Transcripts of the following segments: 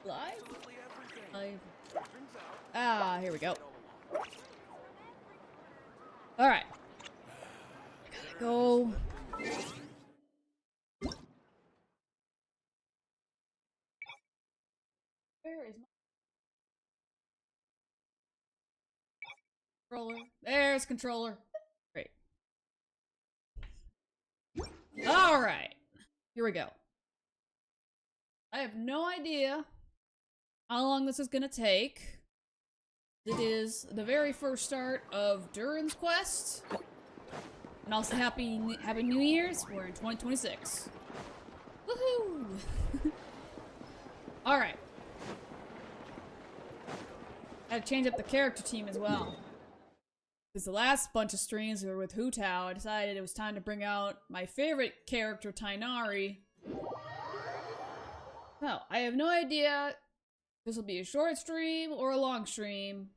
Live? Live. Ah, here we go. Alright. Gotta go. Where is my controller? There's controller. Great. Alright. Here we go. I have no idea how long this is gonna take. It is the very first start of Durin's quest. And also Happy New Year's. We're in 2026. Woohoo! Alright. I had to change up the character team as well. Because the last bunch of streams were with Hu Tao, I decided it was time to bring out my favorite character, Tainari. No, I have no idea if this will be a short stream or a long stream.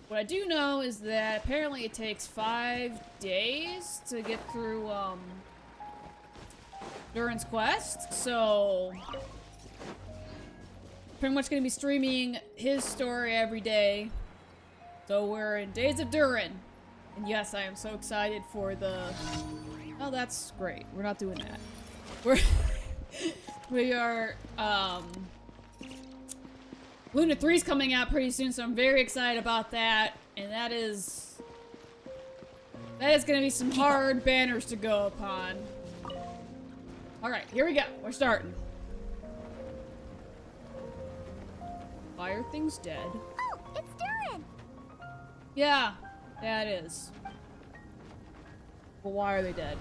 What I do know is that apparently it takes 5 days to get through, Durin's quest, so pretty much gonna be streaming his story every day. So we're in Days of Durin. And yes, I am so excited for the... Oh, that's great. We're not doing that. We are, Luna 3's coming out pretty soon, so I'm very excited about that. And that is gonna be some hard banners to go upon. Alright, here we go. We're starting. Why are things dead? Oh, it's Durin! Yeah, that is. Well, why are they dead?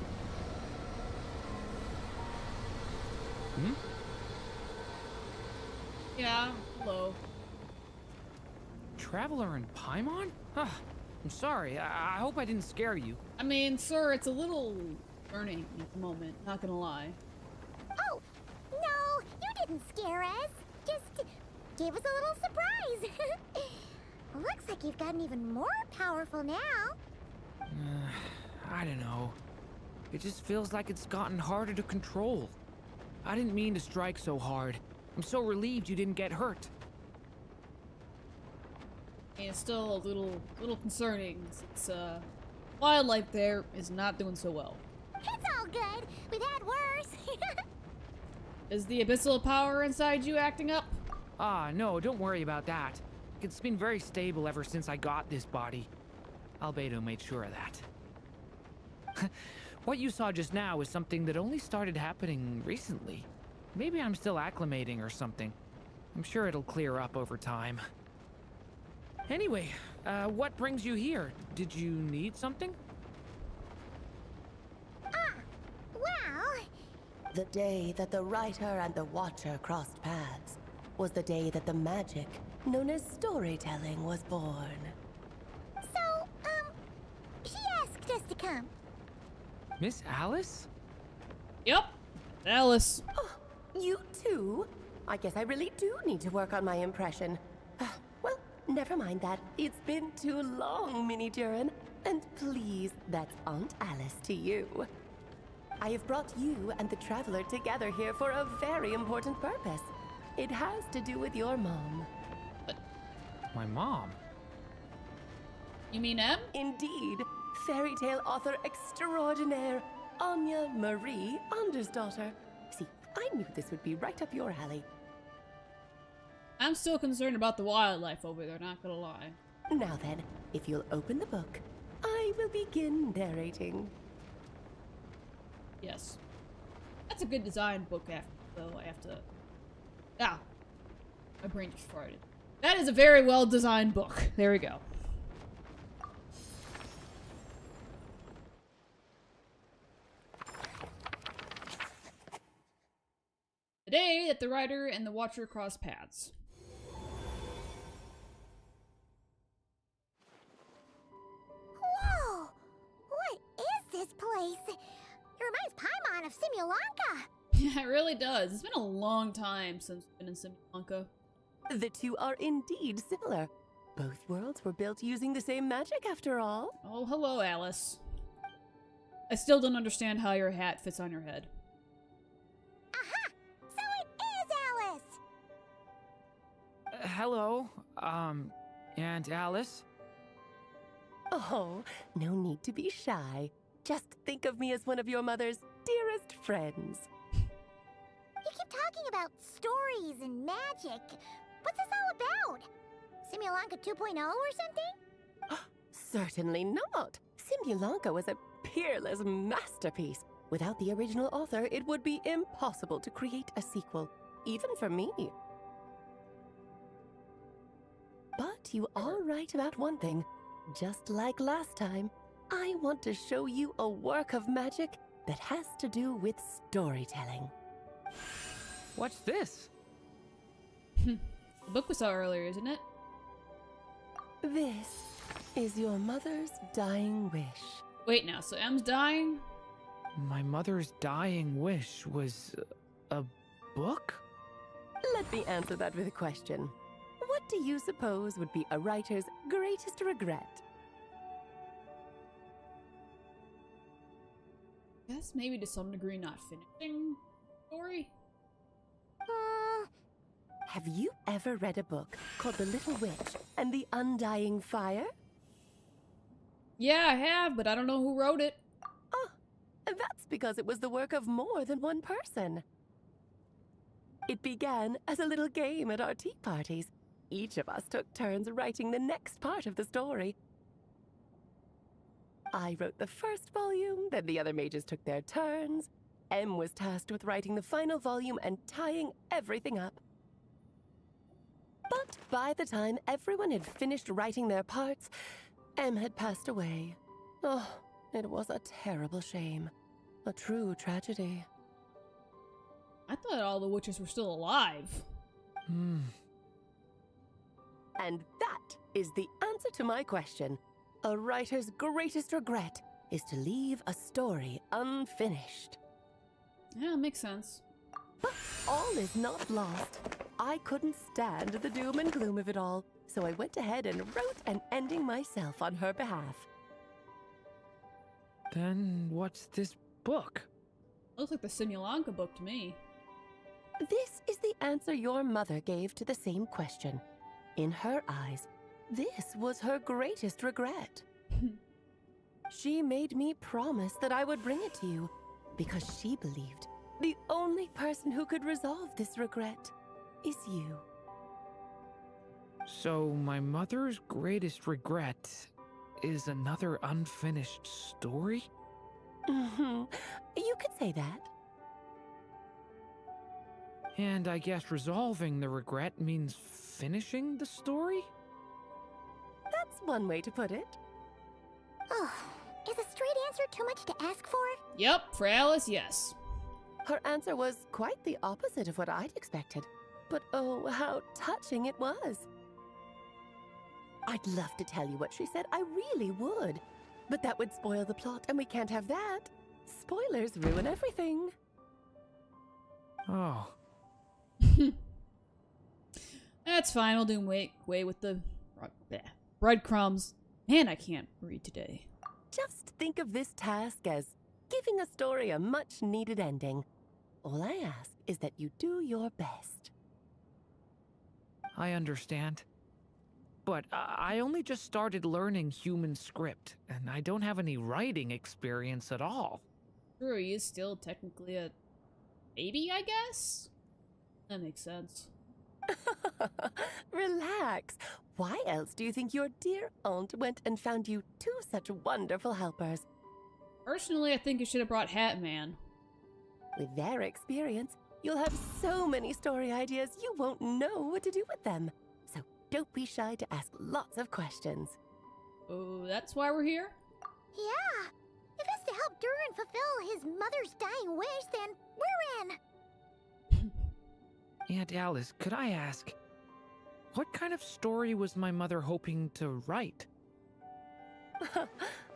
Hmm? Yeah, hello. Traveler in Paimon? Huh. I'm sorry. I hope I didn't scare you. I mean, sir, it's a little burning at the moment, not gonna lie. Oh, no, you didn't scare us. Just gave us a little surprise. Looks like you've gotten even more powerful now. I don't know. It just feels like it's gotten harder to control. I didn't mean to strike so hard. I'm so relieved you didn't get hurt. And it's still a little concerning since wildlife there is not doing so well. It's all good. We've had worse. Is the abyssal power inside you acting up? Ah, no, don't worry about that. It's been very stable ever since I got this body. Albedo made sure of that. What you saw just now is something that only started happening recently. Maybe I'm still acclimating or something. I'm sure it'll clear up over time. Anyway, what brings you here? Did you need something? Well... The day that the writer and the watcher crossed paths was the day that the magic known as storytelling was born. So, he asked us to come. Miss Alice? Yep. Alice. Oh, you too? I guess I really do need to work on my impression. Well, never mind that. It's been too long, Mini Durin. And please, that's Aunt Alice to you. I have brought you and the Traveler together here for a very important purpose. It has to do with your mom. My mom? You mean Em? Indeed, fairy tale author extraordinaire, Anya Marie Andersdottir. See, I knew this would be right up your alley. I'm still concerned about the wildlife over there, not gonna lie. Now then, if you'll open the book, I will begin narrating. Yes. That's a good design book, though. I have to... Ah. My brain just farted. That is a very well designed book. There we go. The day that the writer and the watcher cross paths. Whoa! What is this place? It reminds Paimon of Simulanka. Yeah, it really does. It's been a long time since I've been in Simulanka. The two are indeed similar. Both worlds were built using the same magic after all. Oh, hello, Alice. I still don't understand how your hat fits on your head. Aha! So it is Alice! hello, Aunt Alice. Oh, no need to be shy. Just think of me as one of your mother's dearest friends. You keep talking about stories and magic. What's this all about? Simulanka 2.0 or something? Certainly not. Simulanka was a peerless masterpiece. Without the original author, it would be impossible to create a sequel, even for me. But you are right about one thing. Just like last time, I want to show you a work of magic that has to do with storytelling. What's this? The book we saw earlier, isn't it? This is your mother's dying wish. Wait now, so M's dying? My mother's dying wish was a book? Let me answer that with a question. What do you suppose would be a writer's greatest regret? Guess maybe to some degree not finishing the story? Have you ever read a book called The Little Witch and the Undying Fire? Yeah, I have, but I don't know who wrote it. That's because it was the work of more than one person. It began as a little game at our tea parties. Each of us took turns writing the next part of the story. I wrote the first volume, then the other mages took their turns. M was tasked with writing the final volume and tying everything up. But by the time everyone had finished writing their parts, M had passed away. Oh, it was a terrible shame. A true tragedy. I thought all the witches were still alive. Hmm. And that is the answer to my question. A writer's greatest regret is to leave a story unfinished. Yeah, makes sense. But all is not lost. I couldn't stand the doom and gloom of it all, so I went ahead and wrote an ending myself on her behalf. Then what's this book? Looks like the Simulanka book to me. This is the answer your mother gave to the same question. In her eyes, this was her greatest regret. She made me promise that I would bring it to you, because she believed the only person who could resolve this regret is you. So my mother's greatest regret is another unfinished story? You could say that. And I guess resolving the regret means finishing the story? That's one way to put it. Oh, is a straight answer too much to ask for? Yep, for Alice, yes. Her answer was quite the opposite of what I'd expected. But oh, how touching it was. I'd love to tell you what she said, I really would. But that would spoil the plot, and we can't have that. Spoilers ruin everything. Oh. That's fine, I'll do way with the breadcrumbs. Man, I can't read today. Just think of this task as giving a story a much-needed ending. All I ask is that you do your best. I understand. But I only just started learning human script, and I don't have any writing experience at all. True, he is still technically a baby, I guess? That makes sense. Relax. Why else do you think your dear aunt went and found you two such wonderful helpers? Personally, I think you should have brought Hat Man. With their experience, you'll have so many story ideas you won't know what to do with them. So don't be shy to ask lots of questions. Oh, that's why we're here? Yeah. If it's to help Durin fulfill his mother's dying wish, then we're in. Aunt Alice, could I ask, what kind of story was my mother hoping to write?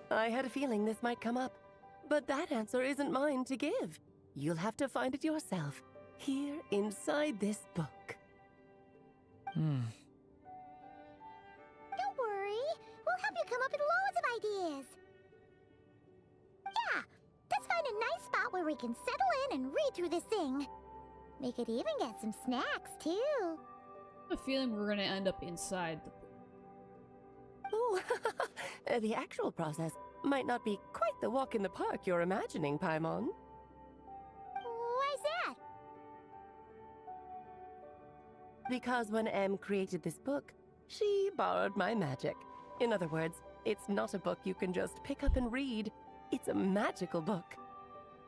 I had a feeling this might come up, but that answer isn't mine to give. You'll have to find it yourself, here inside this book. Don't worry. We'll help you come up with loads of ideas. Yeah, let's find a nice spot where we can settle in and read through this thing. We could even get some snacks, too. I have a feeling we're gonna end up inside the book. Oh, the actual process might not be quite the walk in the park you're imagining, Paimon. Why's that? Because when Em created this book, she borrowed my magic. In other words, it's not a book you can just pick up and read. It's a magical book.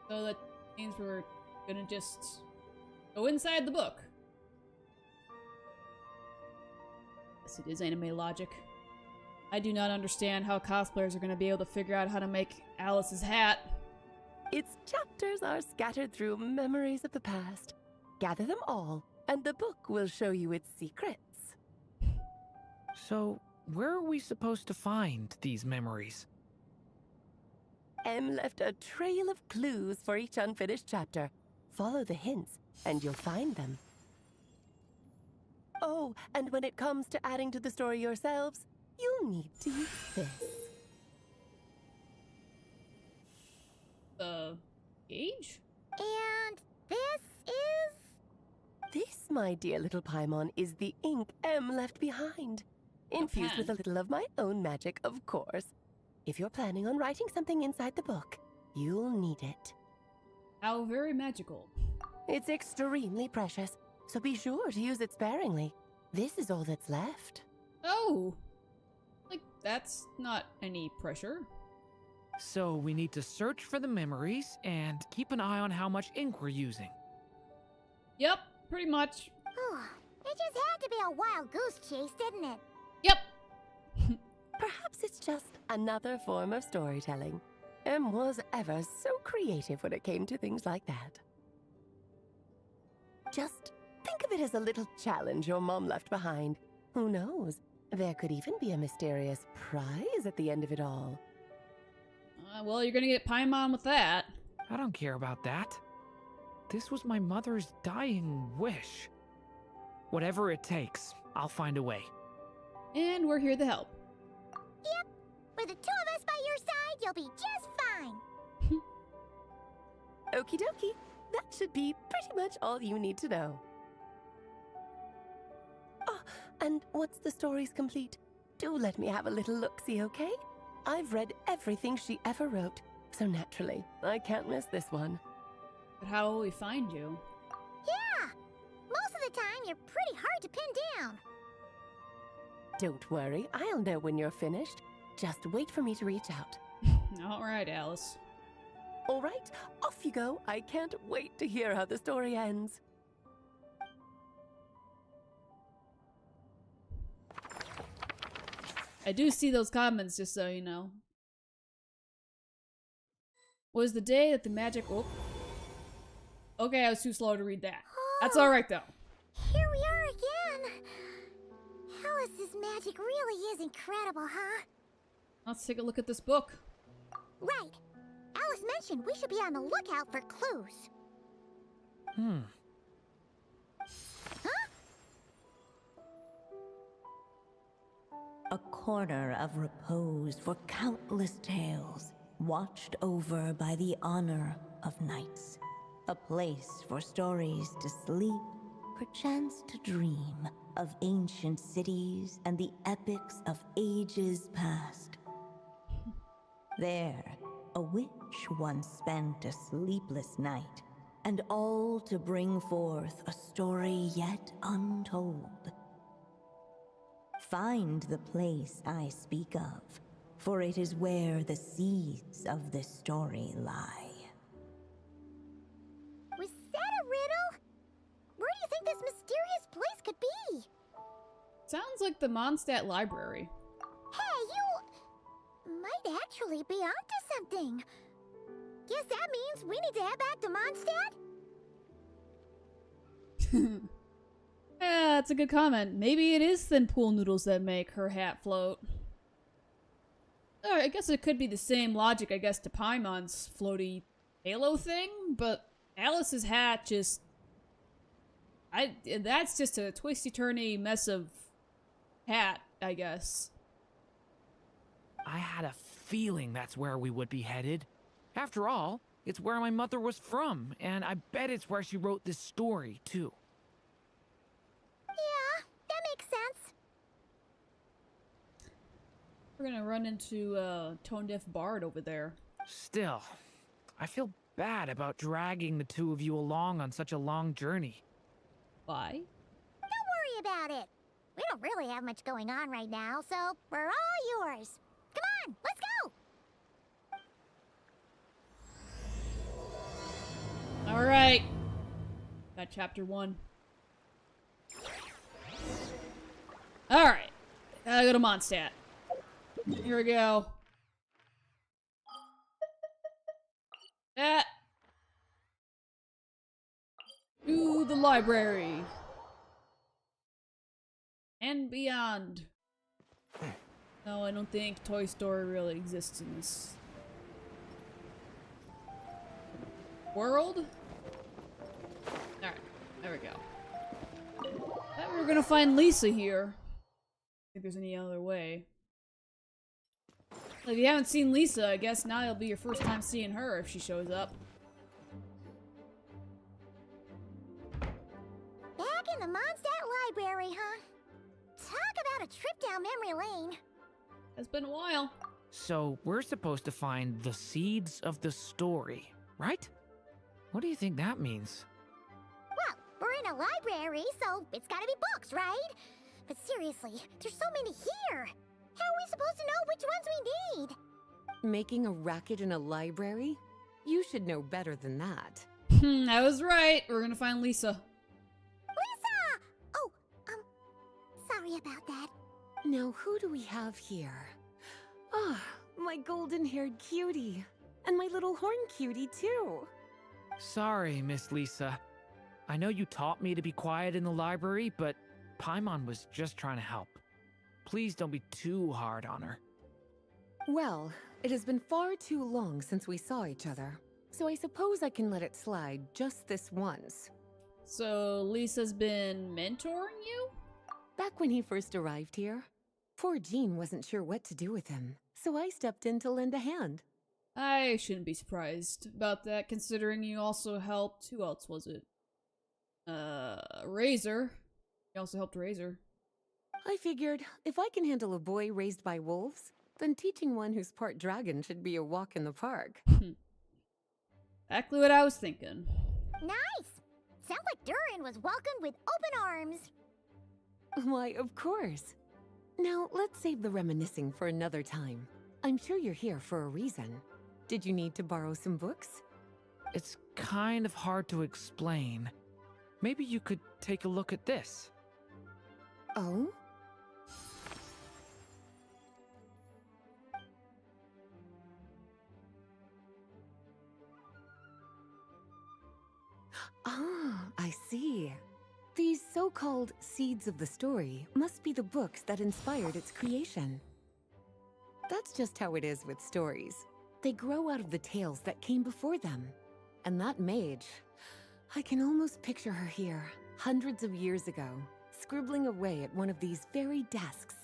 So that means we're gonna just go inside the book. Yes, it is anime logic. I do not understand how cosplayers are gonna be able to figure out how to make Alice's hat. Its chapters are scattered through memories of the past. Gather them all, and the book will show you its secrets. So, where are we supposed to find these memories? Em left a trail of clues for each unfinished chapter. Follow the hints, and you'll find them. Oh, and when it comes to adding to the story yourselves, you'll need to use this. The gauge? And this is... This, my dear little Paimon, is the ink Em left behind. Infused with a little of my own magic, of course. If you're planning on writing something inside the book, you'll need it. How very magical. It's extremely precious, so be sure to use it sparingly. This is all that's left. Oh! Like, that's not any pressure. So, we need to search for the memories and keep an eye on how much ink we're using. Yep, pretty much. Oh, it just had to be a wild goose chase, didn't it? Yep! Perhaps it's just another form of storytelling. Em was ever so creative when it came to things like that. Just think of it as a little challenge your mom left behind. Who knows? There could even be a mysterious prize at the end of it all. Well, you're gonna get Paimon with that. I don't care about that. This was my mother's dying wish. Whatever it takes, I'll find a way. And we're here to help. Yep. With the two of us by your side, you'll be just fine. Okie dokie. That should be pretty much all you need to know. Oh, and once the story's complete, do let me have a little look-see, okay? I've read everything she ever wrote, so naturally, I can't miss this one. But how will we find you? Yeah. Most of the time, you're pretty hard to pin down. Don't worry, I'll know when you're finished. Just wait for me to reach out. Alright, Alice. All right, off you go. I can't wait to hear how the story ends. I do see those comments, just so you know. Was the day that the magic... Oh. Okay, I was too slow to read that. That's alright, though. Here we are again. Alice's magic really is incredible, huh? Let's take a look at this book. Right. Alice mentioned we should be on the lookout for clues. A corner of repose for countless tales, watched over by the honor of knights. A place for stories to sleep, perchance to dream of ancient cities and the epics of ages past. There, a witch once spent a sleepless night, and all to bring forth a story yet untold. Find the place I speak of, for it is where the seeds of this story lie. Was that a riddle? Where do you think this mysterious place could be? Sounds like the Mondstadt Library. Hey, you might actually be onto something. Guess that means we need to head back to Mondstadt? Yeah, that's a good comment. Maybe it is thin pool noodles that make her hat float. I guess it could be the same logic, I guess, to Paimon's floaty halo thing, but Alice's hat just... that's just a twisty-turny mess of hat, I guess. I had a feeling that's where we would be headed. After all, it's where my mother was from, and I bet it's where she wrote this story, too. Yeah, that We're gonna run into Tone Deaf Bard over there. Still, I feel bad about dragging the two of you along on such a long journey. Why? Don't worry about it. We don't really have much going on right now, so we're all yours. Come on, let's go! Alright. Got chapter 1. Alright. Gotta go to Mondstadt. Here we go. To the library. And beyond. No, I don't think Toy Story really exists in this world. Alright, there we go. Thought we were gonna find Lisa here. I think there's any other way. If you haven't seen Lisa, I guess now it'll be your first time seeing her if she shows up. Back in the Mondstadt Library, huh? Talk about a trip down memory lane. It's been a while. So, we're supposed to find the seeds of the story, right? What do you think that means? Well, we're in a library, so it's gotta be books, right? But seriously, there's so many here. How are we supposed to know which ones we need? Making a racket in a library? You should know better than that. I was right. We're gonna find Lisa. Lisa! Oh, sorry about that. Now, who do we have here? Ah, my golden-haired cutie. And my little horn cutie, too. Sorry, Miss Lisa. I know you taught me to be quiet in the library, but Paimon was just trying to help. Please don't be too hard on her. Well, it has been far too long since we saw each other, so I suppose I can let it slide just this once. So Lisa's been mentoring you? Back when he first arrived here, poor Jean wasn't sure what to do with him, so I stepped in to lend a hand. I shouldn't be surprised about that, considering you also helped. Who else was it? Razor. You also helped Razor. I figured, if I can handle a boy raised by wolves, then teaching one who's part dragon should be a walk in the park. Exactly what I was thinking. Nice! Sounds like Durin was welcomed with open arms. Why, of course. Now, let's save the reminiscing for another time. I'm sure you're here for a reason. Did you need to borrow some books? It's kind of hard to explain. Maybe you could take a look at this. Oh? Ah, I see. These so-called seeds of the story must be the books that inspired its creation. That's just how it is with stories. They grow out of the tales that came before them. And that mage, I can almost picture her here, hundreds of years ago, scribbling away at one of these very desks.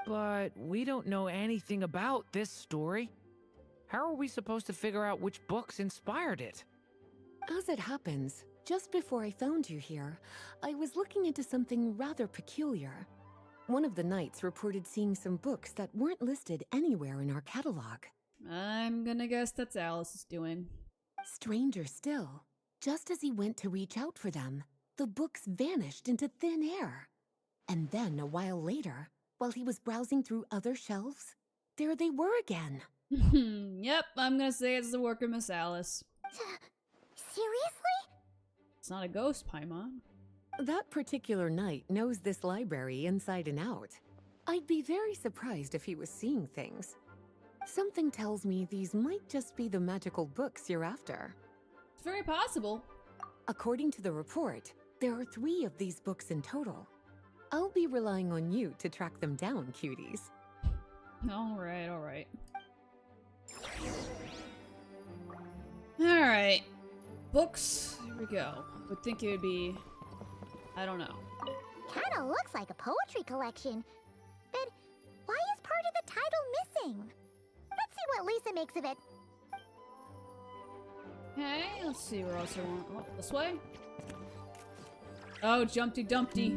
But we don't know anything about this story. How are we supposed to figure out which books inspired it? As it happens, just before I found you here, I was looking into something rather peculiar. One of the knights reported seeing some books that weren't listed anywhere in our catalog. I'm gonna guess that's Alice's doing. Stranger still, just as he went to reach out for them, the books vanished into thin air. And then a while later, while he was browsing through other shelves, there they were again. Yep, I'm gonna say it's the work of Miss Alice. Seriously? It's not a ghost, Paimon. That particular knight knows this library inside and out. I'd be very surprised if he was seeing things. Something tells me these might just be the magical books you're after. It's very possible. According to the report, there are 3 of these books in total. I'll be relying on you to track them down, cuties. Alright, alright. Alright. Books. Here we go. I would think it would be... I don't know. Kinda looks like a poetry collection. But why is part of the title missing? Let's see what Lisa makes of it. Okay, let's see where else I want. Oh, this way? Oh, Jumpty Dumpty.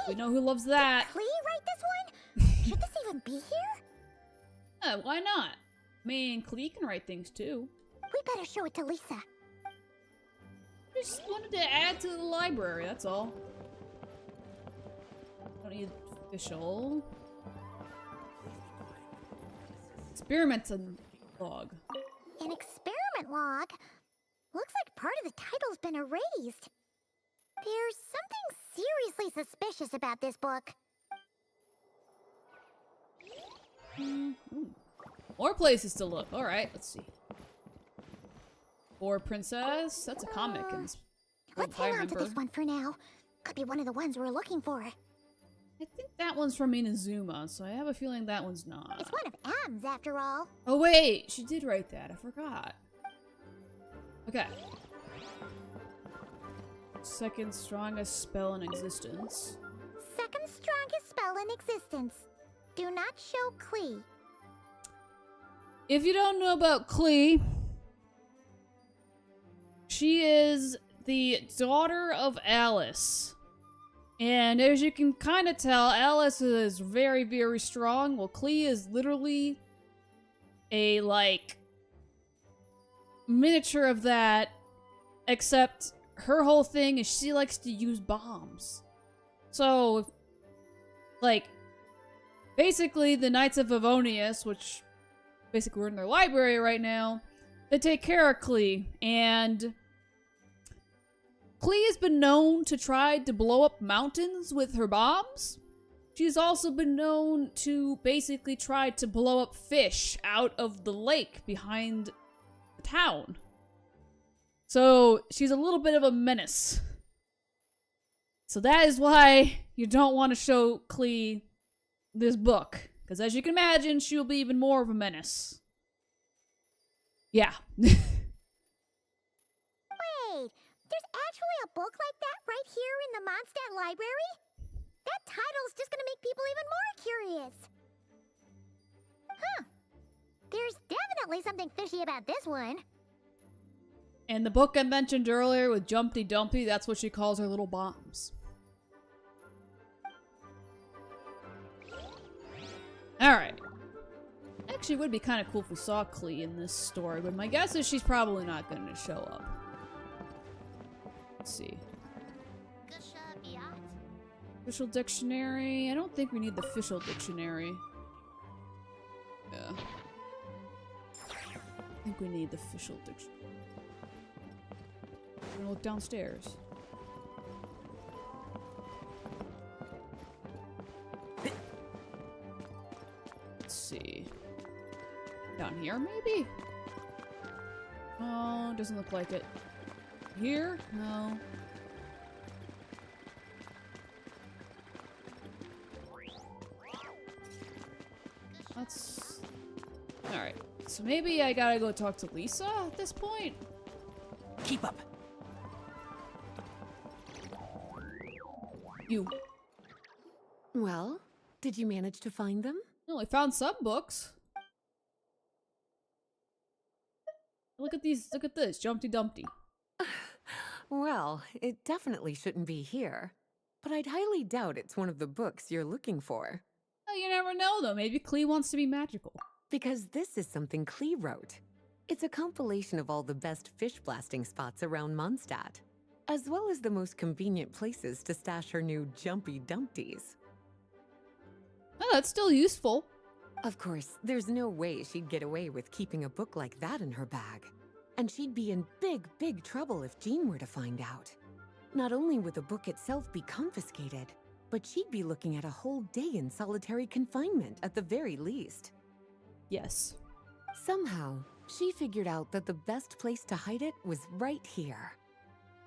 We know who loves that. Did Klee write this one? Should this even be here? Why not? I mean, Klee can write things too. We better show it to Lisa. Just wanted to add to the library, that's all. Don't need official. Experiments and log. An experiment log? Looks like part of the title's been erased. There's something seriously suspicious about this book. More places to look. Alright, let's see. For Princess? That's a comic. Let's hang on to this one for now. Could be one of the ones we're looking for. I think that one's from Inazuma, so I have a feeling that one's not. It's one of M's, after all. Oh wait, she did write that. I forgot. Okay. Second strongest spell in existence. Second strongest spell in existence. Do not show Klee. If you don't know about Klee, she is the daughter of Alice. And as you can kind of tell, Alice is very, very strong. Well, Klee is literally a, like, miniature of that, except her whole thing is she likes to use bombs. So, like, basically the Knights of Favonius, which basically we're in their library right now, they take care of Klee, and Klee has been known to try to blow up mountains with her bombs. She's also been known to basically try to blow up fish out of the lake behind the town. So she's a little bit of a menace. So that is why you don't want to show Klee this book. Because as you can imagine, she'll be even more of a menace. Yeah. Wait, there's actually a book like that right here in the Mondstadt library? That title's just gonna make people even more curious. Huh. There's definitely something fishy about this one. And the book I mentioned earlier with Jumpty Dumpty, that's what she calls her little bombs. Alright. Actually, it would be kind of cool if we saw Klee in this story, but my guess is she's probably not going to show up. Let's see. Official dictionary? I don't think we need the official dictionary. Yeah. I think we need the official dictionary. I'm gonna look downstairs. Let's see. Down here, maybe? Oh, doesn't look like it. Here? No. That's... Alright. So maybe I gotta go talk to Lisa at this point? Keep up. You. Well, did you manage to find them? No, I found some books. Look at these, look at this, Jumpty Dumpty. Well, it definitely shouldn't be here. But I'd highly doubt it's one of the books you're looking for. Oh, you never know though, maybe Klee wants to be magical. Because this is something Klee wrote. It's a compilation of all the best fish blasting spots around Mondstadt, as well as the most convenient places to stash her new Jumpy Dumpties. Oh, that's still useful. Of course, there's no way she'd get away with keeping a book like that in her bag. And she'd be in big, big trouble if Jean were to find out. Not only would the book itself be confiscated, but she'd be looking at a whole day in solitary confinement at the very least. Yes. Somehow, she figured out that the best place to hide it was right here.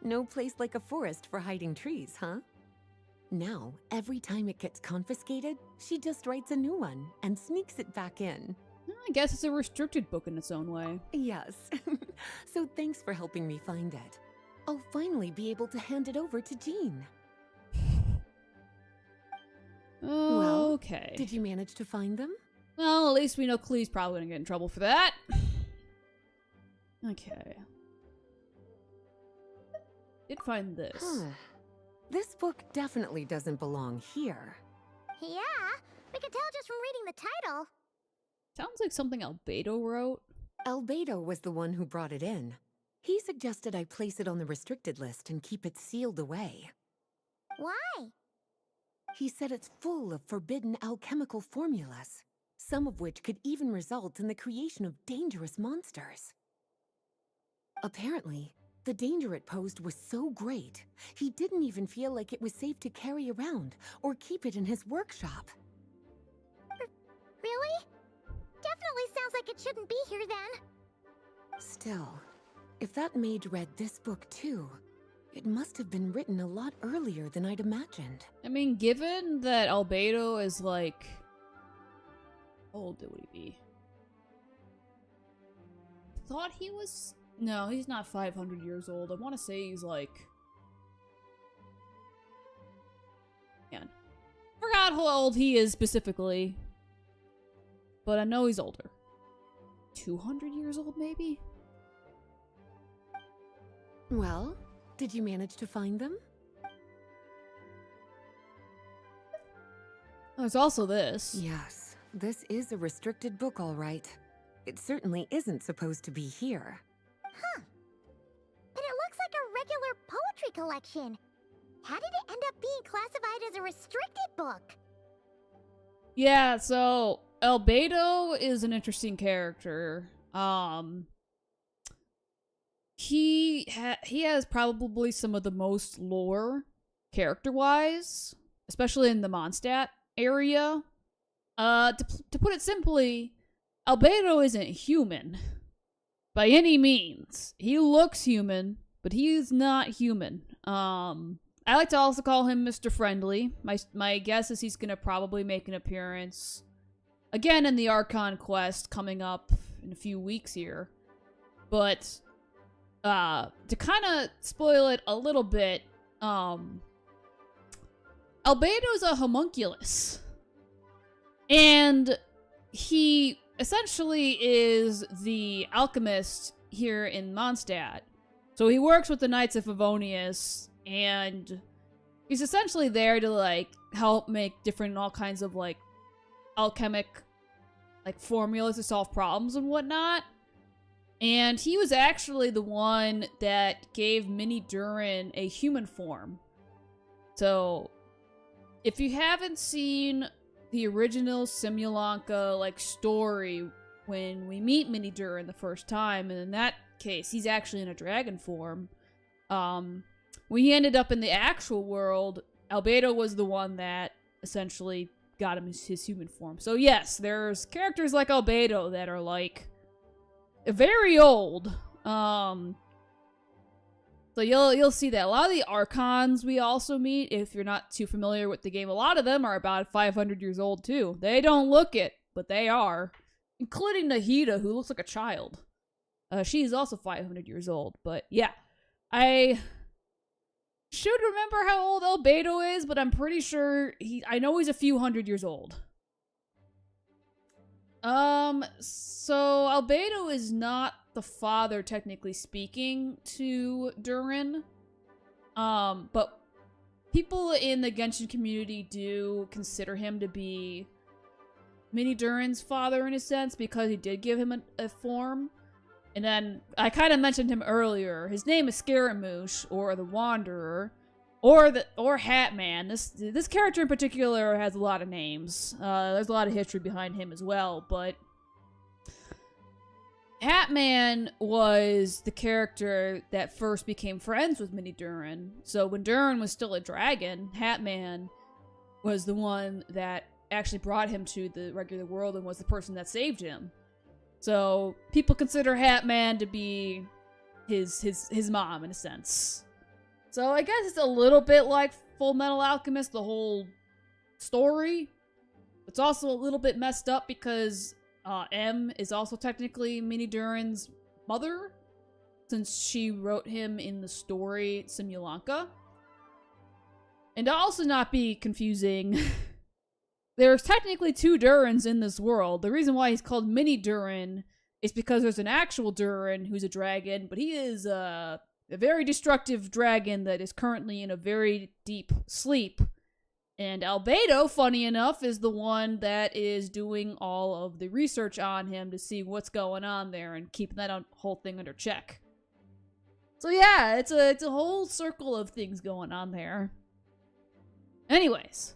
No place like a forest for hiding trees, huh? Now, every time it gets confiscated, she just writes a new one and sneaks it back in. I guess it's a restricted book in its own way. Yes. So thanks for helping me find it. I'll finally be able to hand it over to Jean. Well, Okay. did you manage to find them? Well, at least we know Klee's probably gonna get in trouble for that. Okay. Did find this. This book definitely doesn't belong here. Yeah, we can tell just from reading the title. Sounds like something Albedo wrote. Albedo was the one who brought it in. He suggested I place it on the restricted list and keep it sealed away. Why? He said it's full of forbidden alchemical formulas, some of which could even result in the creation of dangerous monsters. Apparently, the danger it posed was so great, he didn't even feel like it was safe to carry around or keep it in his workshop. Really? Definitely sounds like it shouldn't be here then. Still, if that maid read this book too, it must have been written a lot earlier than I'd imagined. I mean, given that Albedo is like... How old would he be? Thought he was... No, he's not 500 years old. I want to say he's like... Man. Forgot how old he is specifically. But I know he's older. 200 years old, maybe? Well, did you manage to find them? There's also this. Yes, this is a restricted book, all right. It certainly isn't supposed to be here. Huh. And it looks like a regular poetry collection. How did it end up being classified as a restricted book? Yeah, so Albedo is an interesting character. He has probably some of the most lore character-wise, especially in the Mondstadt area. To put it simply, Albedo isn't human by any means. He looks human, but he is not human. I like to also call him Mr. Friendly. My guess is he's gonna probably make an appearance again in the Archon quest coming up in a few weeks here. But to kind of spoil it a little bit, Albedo's a homunculus. And he essentially is the alchemist here in Mondstadt. So he works with the Knights of Favonius, and he's essentially there to, like, help make different, all kinds of, like, alchemic, like, formulas to solve problems and whatnot. And he was actually the one that gave Mini Durin a human form. So, if you haven't seen the original Simulanka, like, story when we meet Mini Durin the first time, and in that case, he's actually in a dragon form. When he ended up in the actual world, Albedo was the one that essentially got him his human form. So yes, there's characters like Albedo that are, like, very old. So you'll see that. A lot of the Archons we also meet, if you're not too familiar with the game, a lot of them are about 500 years old too. They don't look it, but they are. Including Nahida, who looks like a child. She's also 500 years old, but yeah. I should remember how old Albedo is, but I'm pretty sure I know he's a few hundred years old. So Albedo is not the father, technically speaking, to Durin. But people in the Genshin community do consider him to be Mini Durin's father in a sense, because he did give him a form. And then, I kind of mentioned him earlier. His name is Scaramouche, or the Wanderer, or Hatman. This character in particular has a lot of names. There's a lot of history behind him as well, but Hatman was the character that first became friends with Mini Durin. So when Durin was still a dragon, Hatman was the one that actually brought him to the regular world and was the person that saved him. So people consider Hatman to be his mom in a sense. So I guess it's a little bit like Full Metal Alchemist, the whole story. It's also a little bit messed up because M is also technically Mini Durin's mother, since she wrote him in the story Simulanka. And to also not be confusing, there's technically two Durins in this world. The reason why he's called Mini Durin is because there's an actual Durin who's a dragon, but he is a very destructive dragon that is currently in a very deep sleep. And Albedo, funny enough, is the one that is doing all of the research on him to see what's going on there and keeping that whole thing under check. So yeah, it's a whole circle of things going on there. Anyways,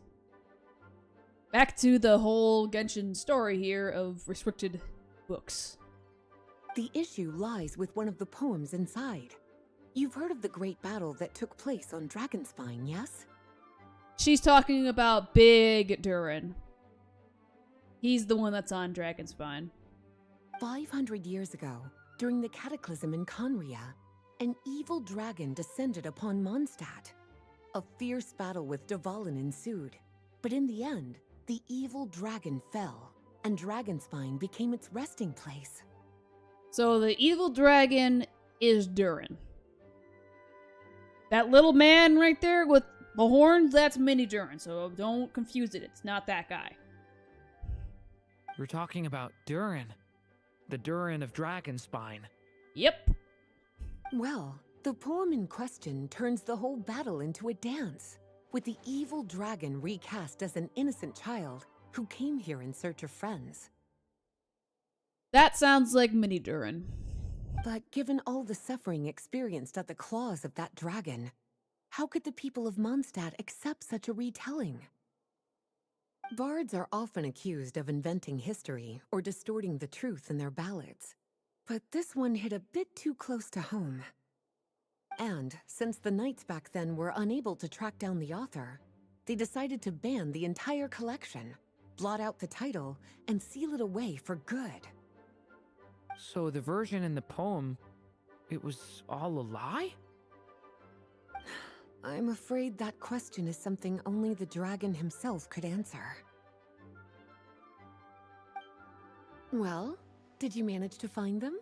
back to the whole Genshin story here of restricted books. The issue lies with one of the poems inside. You've heard of the great battle that took place on Dragonspine, yes? She's talking about Big Durin. He's the one that's on Dragonspine. 500 years ago, during the cataclysm in Conria, an evil dragon descended upon Mondstadt. A fierce battle with Dvalin ensued, but in the end, the evil dragon fell, and Dragonspine became its resting place. So the evil dragon is Durin. That little man right there with the horns, that's Mini Durin, so don't confuse it. It's not that guy. You're talking about Durin. The Durin of Dragonspine. Yep. Well, the poem in question turns the whole battle into a dance, with the evil dragon recast as an innocent child who came here in search of friends. That sounds like Mini Durin. But given all the suffering experienced at the claws of that dragon, how could the people of Mondstadt accept such a retelling? Bards are often accused of inventing history or distorting the truth in their ballads, but this one hit a bit too close to home. And since the knights back then were unable to track down the author, they decided to ban the entire collection, blot out the title, and seal it away for good. So the version in the poem, it was all a lie? I'm afraid that question is something only the dragon himself could answer. Well, did you manage to find them?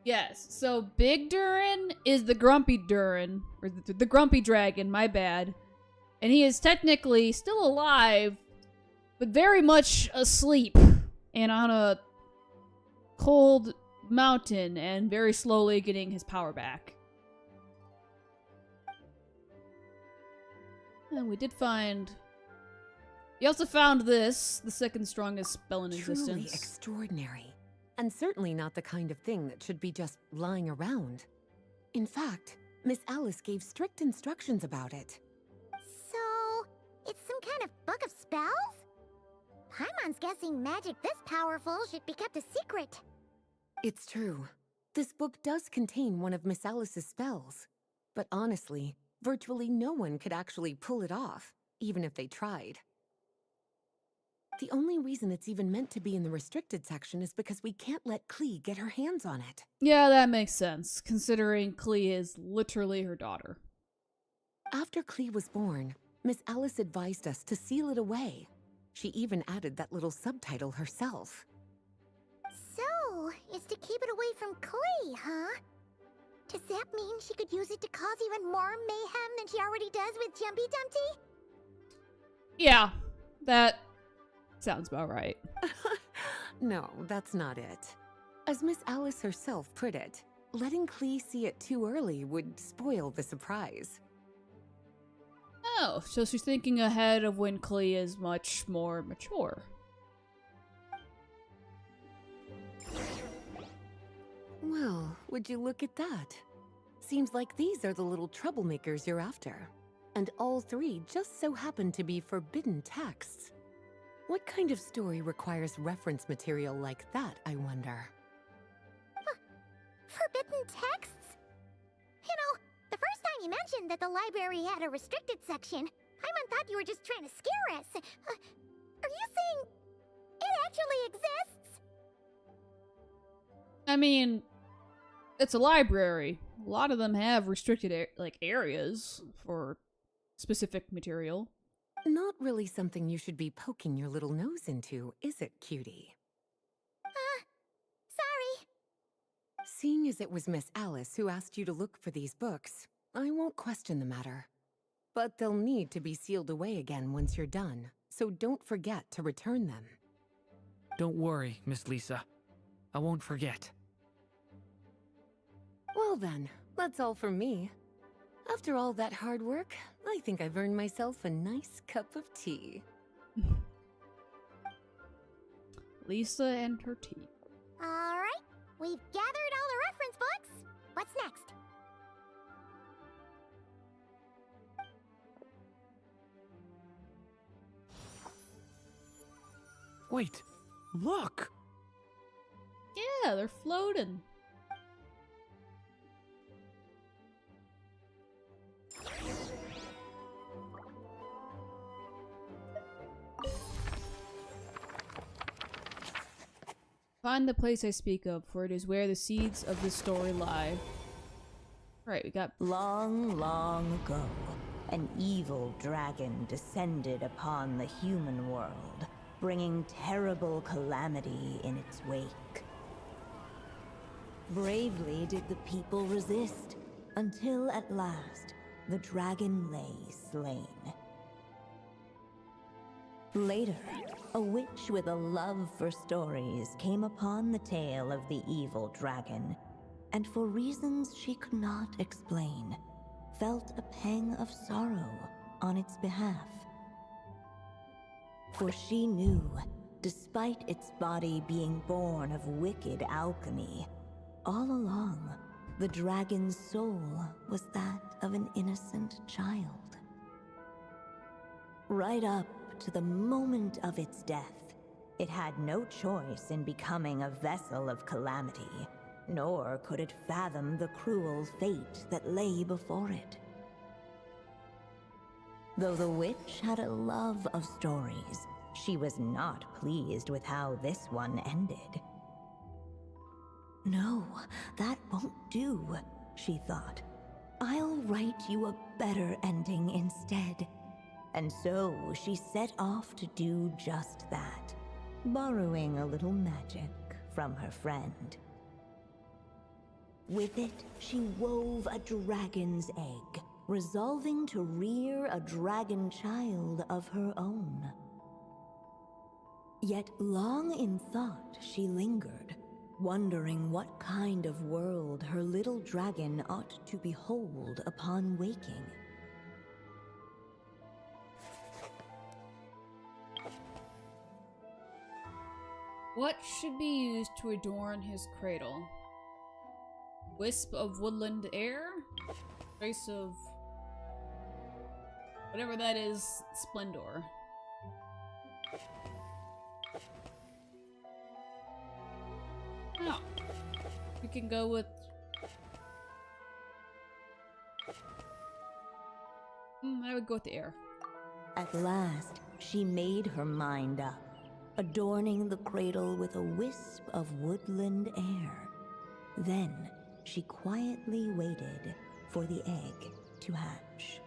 Yes, so Big Durin is the grumpy Durin, or the grumpy dragon, my bad. And he is technically still alive, but very much asleep and on a cold mountain and very slowly getting his power back. And we did find... We also found this, the second strongest spell in Truly existence. extraordinary. And certainly not the kind of thing that should be just lying around. In fact, Miss Alice gave strict instructions about it. So, it's some kind of book of spells? Paimon's guessing magic this powerful should be kept a secret. It's true. This book does contain one of Miss Alice's spells. But honestly, virtually no one could actually pull it off, even if they tried. The only reason it's even meant to be in the restricted section is because we can't let Klee get her hands on it. Yeah, that makes sense, considering Klee is literally her daughter. After Klee was born, Miss Alice advised us to seal it away. She even added that little subtitle herself. So, it's to keep it away from Klee, huh? Does that mean she could use it to cause even more mayhem than she already does with Jumpy Dumpty? Yeah, that sounds about right. No, that's not it. As Miss Alice herself put it, letting Klee see it too early would spoil the surprise. Oh, so she's thinking ahead of when Klee is much more mature. Well, would you look at that? Seems like these are the little troublemakers you're after. And all three just so happen to be forbidden texts. What kind of story requires reference material like that, I wonder? Forbidden texts? You know, the first time you mentioned that the library had a restricted section, Paimon thought you were just trying to scare us. Are you saying it actually exists? I mean, it's a library. A lot of them have restricted areas for specific material. Not really something you should be poking your little nose into, is it, cutie? Sorry. Seeing as it was Miss Alice who asked you to look for these books, I won't question the matter. But they'll need to be sealed away again once you're done, so don't forget to return them. Don't worry, Miss Lisa. I won't forget. Well then, that's all from me. After all that hard work, I think I've earned myself a nice cup of tea. Lisa and her tea. Alright, we've gathered all the reference books. What's next? Wait, look! Yeah, they're floating. Find the place I speak of, for it is where the seeds of this story lie. Right, we got... Long, long ago, an evil dragon descended upon the human world, bringing terrible calamity in its wake. Bravely did the people resist, until at last, the dragon lay slain. Later, a witch with a love for stories came upon the tale of the evil dragon, and for reasons she could not explain, felt a pang of sorrow on its behalf. For she knew, despite its body being born of wicked alchemy, all along, the dragon's soul was that of an innocent child. Right up to the moment of its death, it had no choice in becoming a vessel of calamity, nor could it fathom the cruel fate that lay before it. Though the witch had a love of stories, she was not pleased with how this one ended. No, that won't do, she thought. I'll write you a better ending instead. And so she set off to do just that, borrowing a little magic from her friend. With it, she wove a dragon's egg, resolving to rear a dragon child of her own. Yet long in thought she lingered, wondering what kind of world her little dragon ought to behold upon waking. What should be used to adorn his cradle? Wisp of woodland air? Trace of... whatever that is, splendor. No. We can go with... I would go with the air. At last, she made her mind up, adorning the cradle with a wisp of woodland air. Then, she quietly waited for the egg to hatch.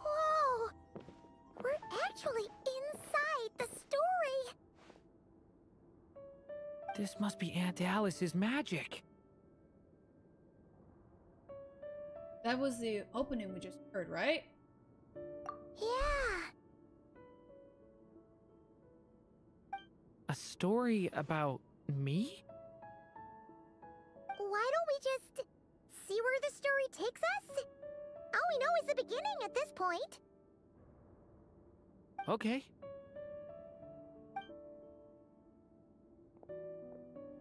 Whoa! We're actually inside the story! This must be Aunt Alice's magic. That was the opening we just heard, right? Yeah! A story about me? Why don't we just see where the story takes us? All we know is the beginning at this point. Okay.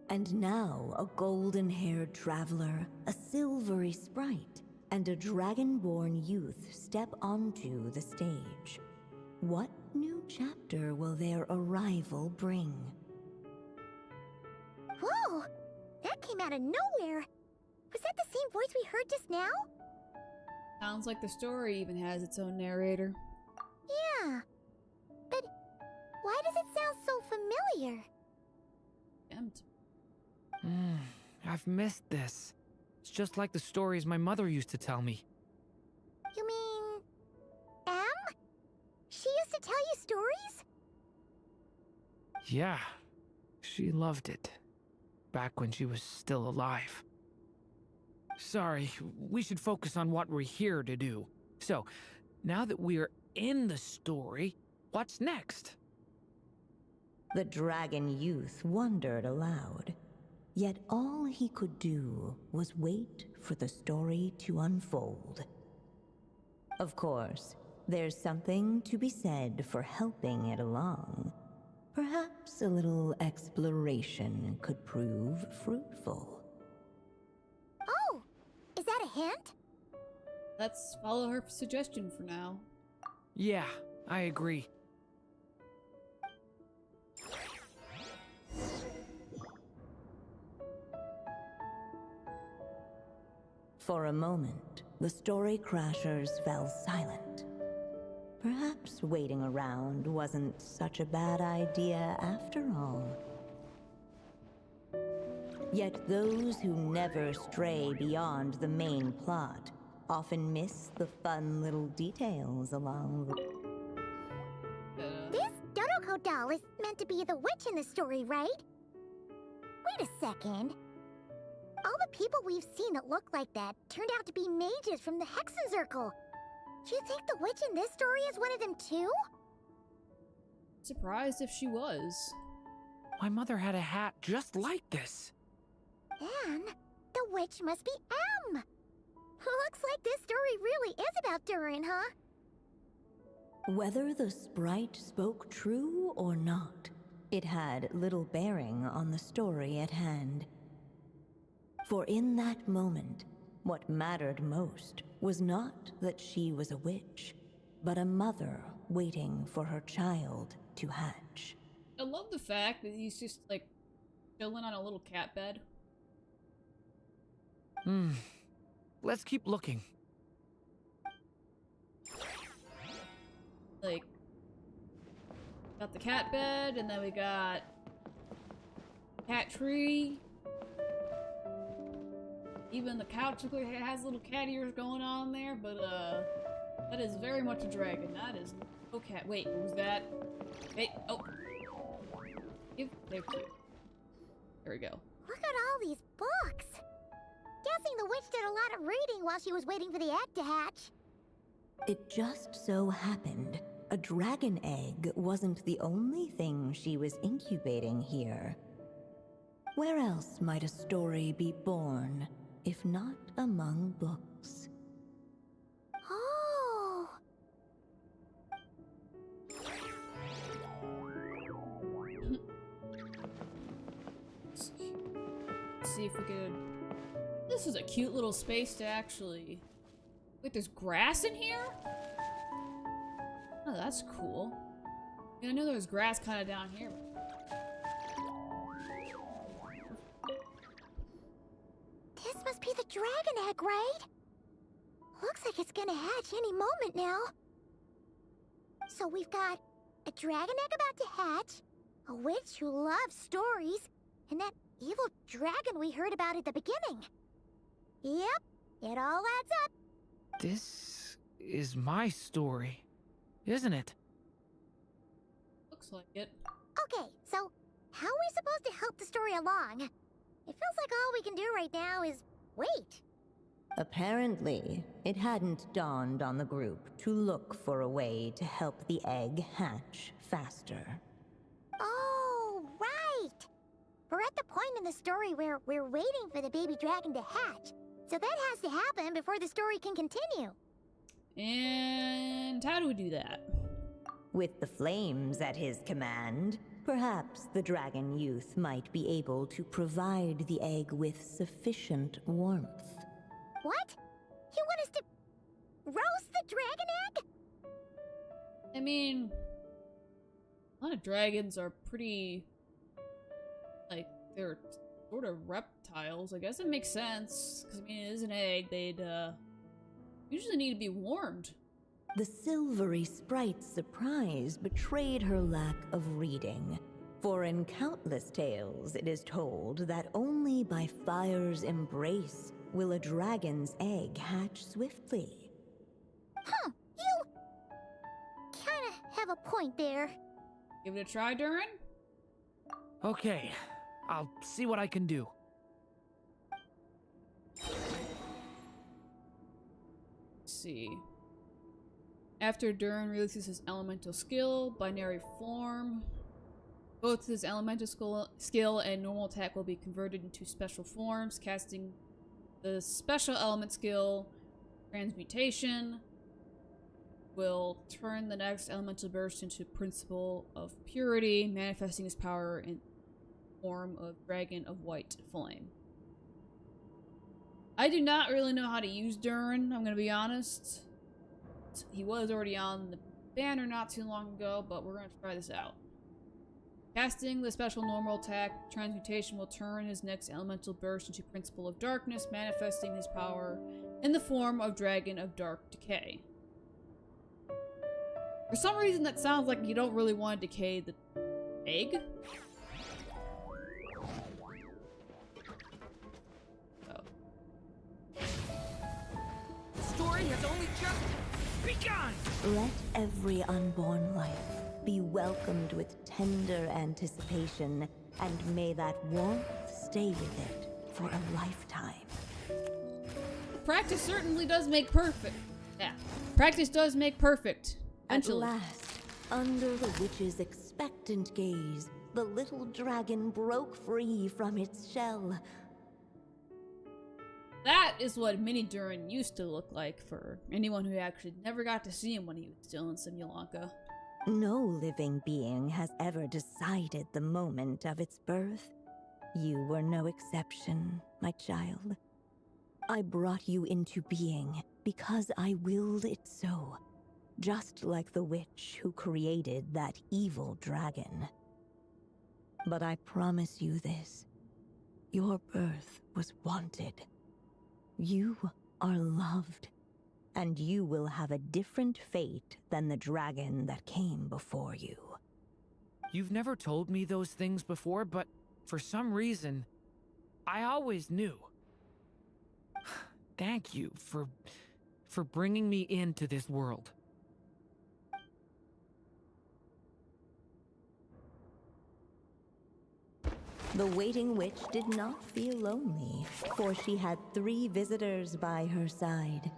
And now a golden-haired traveler, a silvery sprite, and a dragon-born youth step onto the stage. What new chapter will their arrival bring? Whoa! That came out of nowhere! Was that the same voice we heard just now? Sounds like the story even has its own narrator. Yeah. But why does it sound so familiar? Empty. I've missed this. It's just like the stories my mother used to tell me. You mean... Em? She used to tell you stories? Yeah, she loved it. Back when she was still alive. Sorry, we should focus on what we're here to do. So, now that we're in the story, what's next? The dragon youth wondered aloud. Yet all he could do was wait for the story to unfold. Of course, there's something to be said for helping it along. Perhaps a little exploration could prove fruitful. Oh, is that a hint? Let's follow her suggestion for now. Yeah, I agree. For a moment, the story crashers fell silent. Perhaps waiting around wasn't such a bad idea after all. Yet those who never stray beyond the main plot often miss the fun little details along the... This Dodoko doll is meant to be the witch in the story, right? Wait a second. All the people we've seen that look like that turned out to be mages from the Hexenzirkel. Do you think the witch in this story is one of them too? Surprised if she was. My mother had a hat just like this. Then, the witch must be M. Looks like this story really is about Durin, huh? Whether the sprite spoke true or not, it had little bearing on the story at hand. For in that moment, what mattered most was not that she was a witch, but a mother waiting for her child to hatch. I love the fact that he's just, like, chilling on a little cat bed. Let's keep looking. Like, got the cat bed, and then we got cat tree. Even the couch looks like it has little cat ears going on there, but that is very much a dragon. That is no cat. Wait, what was that? Hey, oh, they're cute. There we go. Look at all these books. Guessing the witch did a lot of reading while she was waiting for the egg to hatch. It just so happened a dragon egg wasn't the only thing she was incubating here. Where else might a story be born, if not among books? Oh. Let's see if we could... This is a cute little space to actually... Wait, there's grass in here? Oh, that's cool. Yeah, I knew there was grass kind of down here. This must be the dragon egg, right? Looks like it's gonna hatch any moment now. So we've got a dragon egg about to hatch, a witch who loves stories, and that evil dragon we heard about at the beginning. Yep, it all adds up. This is my story, isn't it? Looks like it. Okay, so how are we supposed to help the story along? It feels like all we can do right now is wait. Apparently, it hadn't dawned on the group to look for a way to help the egg hatch faster. Oh, right! We're at the point in the story where we're waiting for the baby dragon to hatch. So that has to happen before the story can continue. And how do we do that? With the flames at his command, perhaps the dragon youth might be able to provide the egg with sufficient warmth. What? You want us to roast the dragon egg? I mean, a lot of dragons are pretty, like, they're sort of reptiles. I guess it makes sense, because, I mean, it is an egg. They'd, usually need to be warmed. The silvery sprite's surprise betrayed her lack of reading. For in countless tales, it is told that only by fire's embrace will a dragon's egg hatch swiftly. Huh, you kinda have a point there. Give it a try, Durin? Okay, I'll see what I can do. Let's see. After Durin releases his elemental skill, binary form. Both his elemental skill and normal attack will be converted into special forms. Casting the special element skill, Transmutation, will turn the next elemental burst into Principle of Purity, manifesting his power in form of Dragon of White Flame. I do not really know how to use Durin, I'm gonna be honest. He was already on the banner not too long ago, but we're gonna try this out. Casting the special normal attack, Transmutation will turn his next elemental burst into Principle of Darkness, manifesting his power in the form of Dragon of Dark Decay. For some reason that sounds like you don't really want to decay the egg. The story has only just begun! Let every unborn life be welcomed with tender anticipation, and may that warmth stay with it for a lifetime. Practice certainly does make perfect. Yeah. Practice does make perfect. Eventually. At last, under the witch's expectant gaze, the little dragon broke free from its shell. That is what Mini Durin used to look like for anyone who actually never got to see him when he was still in Simulanka. No living being has ever decided the moment of its birth. You were no exception, my child. I brought you into being because I willed it so, just like the witch who created that evil dragon. But I promise you this, your birth was wanted. You are loved, and you will have a different fate than the dragon that came before you. You've never told me those things before, but for some reason, I always knew. Thank you for bringing me into this world. The waiting witch did not feel lonely, for she had 3 visitors by her side.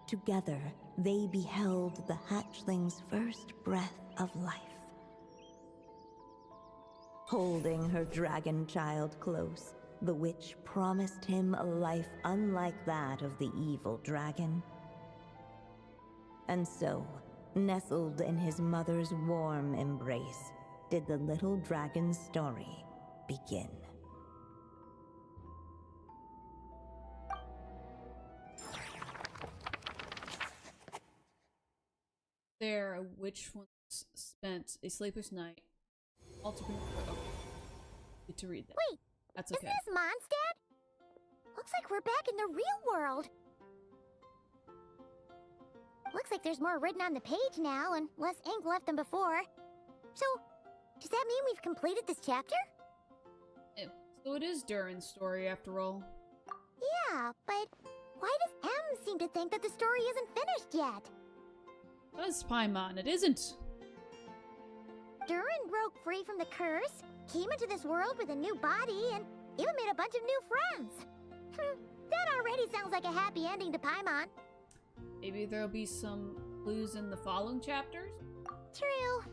Together, they beheld the hatchling's first breath of life. Holding her dragon child close, the witch promised him a life unlike that of the evil dragon. And so, nestled in his mother's warm embrace, did the little dragon's story begin. There, a witch once spent a sleepless night. All to need to read that. Wait, That's isn't okay. this Mondstadt? Looks like we're back in the real world. Looks like there's more written on the page now and less ink left than before. So, does that mean we've completed this chapter? Ew. So it is Durin's story after all. Yeah, but why does M seem to think that the story isn't finished yet? That's Paimon, it isn't. Durin broke free from the curse, came into this world with a new body, and even made a bunch of new friends. That already sounds like a happy ending to Paimon. Maybe there'll be some clues in the following chapters? True.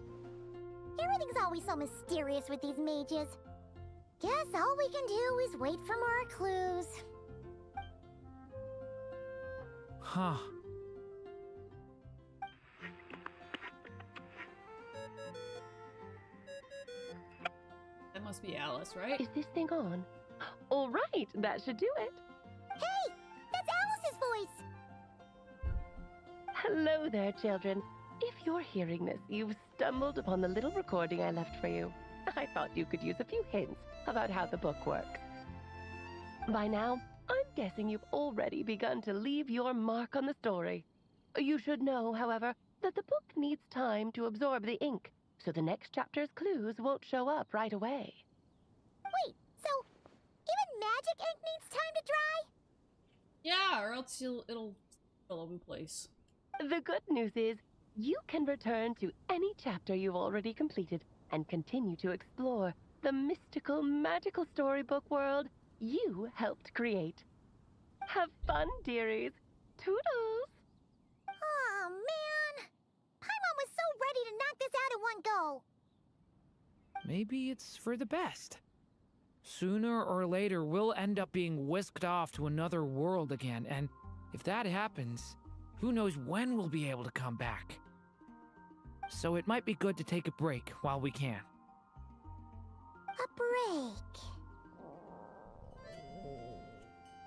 Everything's always so mysterious with these mages. Guess all we can do is wait for more clues. Huh. That must be Alice, right? Is this thing on? All right, that should do it. Hey! That's Alice's voice! Hello there, children. If you're hearing this, you've stumbled upon the little recording I left for you. I thought you could use a few hints about how the book works. By now, I'm guessing you've already begun to leave your mark on the story. You should know, however, that the book needs time to absorb the ink, so the next chapter's clues won't show up right away. Wait, so even magic ink needs time to dry? Yeah, or else it'll all over the place. The good news is, you can return to any chapter you've already completed and continue to explore the mystical, magical storybook world you helped create. Have fun, dearies. Toodles! Oh man! Paimon was so ready to knock this out in one go! maybe it's for the best. Sooner or later, we'll end up being whisked off to another world again, and if that happens, who knows when we'll be able to come back. So it might be good to take a break while we can. A break.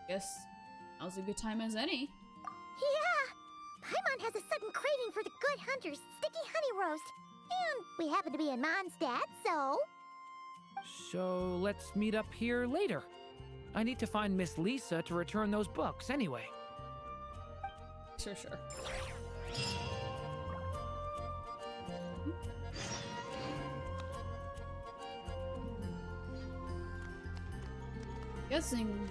Guess now's a good time as any. Yeah! Paimon has a sudden craving for the Good Hunter's sticky honey roast. And we happen to be in Mondstadt, so... So let's meet up here later. I need to find Miss Lisa to return those books anyway. Sure. Guessing.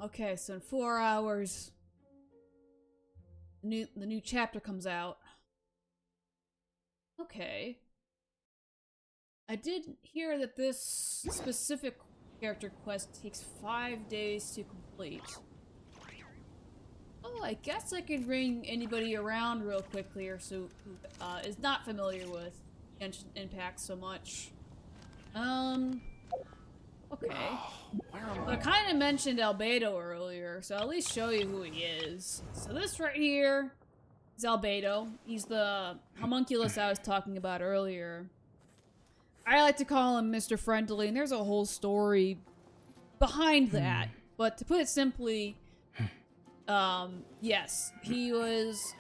Okay, so in 4 hours, the new chapter comes out. Okay. I did hear that this specific character quest takes 5 days to complete. Oh, I guess I could bring anybody around real quickly or so who is not familiar with Genshin Impact so much. Okay. But I kind of mentioned Albedo earlier, so I'll at least show you who he is. So this right here is Albedo. He's the homunculus I was talking about earlier. I like to call him Mr. Friendly, and there's a whole story behind that. But to put it simply, yes, he was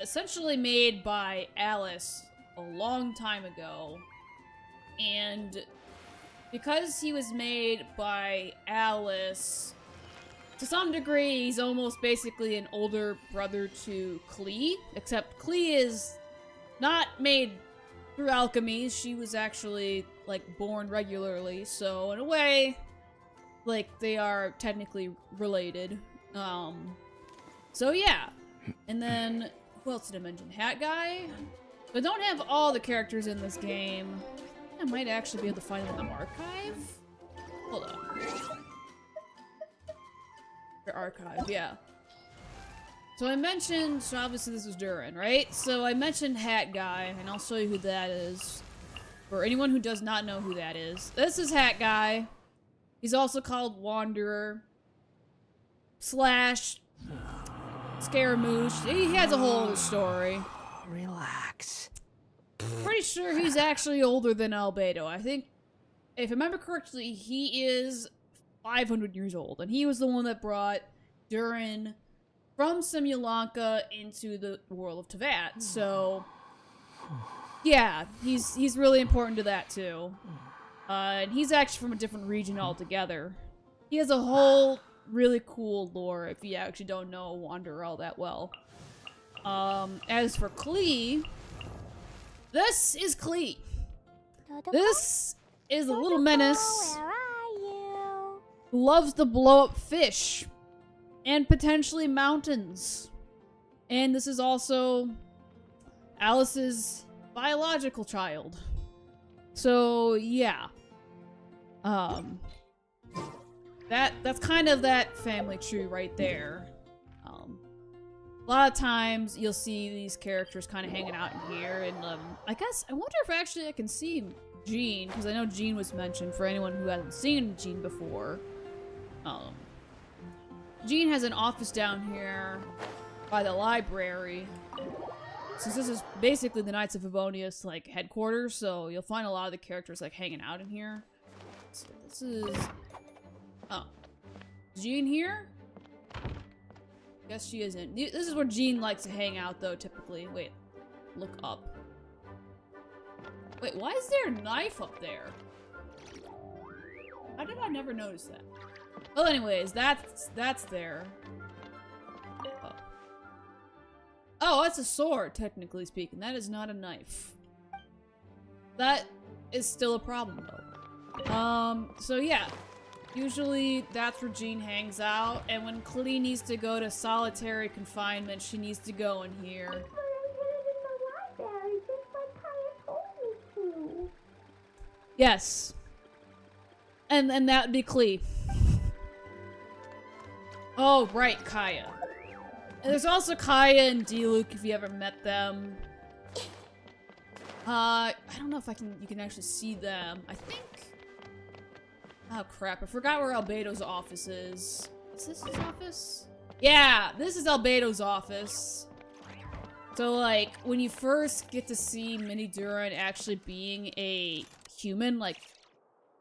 essentially made by Alice a long time ago. And because he was made by Alice, to some degree, he's almost basically an older brother to Klee, except Klee is not made through alchemy. She was actually, like, born regularly, so in a way, like, they are technically related. So yeah. And then, who else did I mention? Hat Guy? But don't have all the characters in this game. I might actually be able to find them in the archive. Hold up. Your archive, yeah. So I mentioned, so obviously this was Durin, right? So I mentioned Hat Guy, and I'll show you who that is. For anyone who does not know who that is. This is Hat Guy. He's also called Wanderer. Slash Scaramouche. He has a whole other story. Relax. Pretty sure he's actually older than Albedo. I think, if I remember correctly, he is 500 years old. And he was the one that brought Durin from Simulanka into the world of Teyvat. So, yeah, he's really important to that too. And he's actually from a different region altogether. He has a whole really cool lore if you actually don't know Wanderer all that well. As for Klee, this is Klee. This is a little menace Where are you? who loves to blow up fish and potentially mountains. And this is also Alice's biological child. So yeah. That's kind of that family tree right there. A lot of times you'll see these characters kind of hanging out in here, and I guess I wonder if actually I can see Jean, because I know Jean was mentioned for anyone who hasn't seen Jean before. Jean has an office down here by the library. Since this is basically the Knights of Favonius like headquarters, so you'll find a lot of the characters like hanging out in here. So this is Jean here? Guess she isn't. This is where Jean likes to hang out though, typically. Wait, look up. Wait, why is there a knife up there? How did I never notice that? Well, anyways, that's there. Oh, that's a sword, technically speaking. That is not a knife. That is still a problem, though. So yeah. Usually, that's where Jean hangs out, and when Klee needs to go to solitary confinement, she needs to go in here. Yes. And that would be Klee. Oh, right, Kaya. And there's also Kaya and D-Luke if you ever met them. I don't know if you can actually see them. I think... Oh crap, I forgot where Albedo's office is. Is this his office? Yeah, this is Albedo's office. So like, when you first get to see Mini Durin actually being a human, like,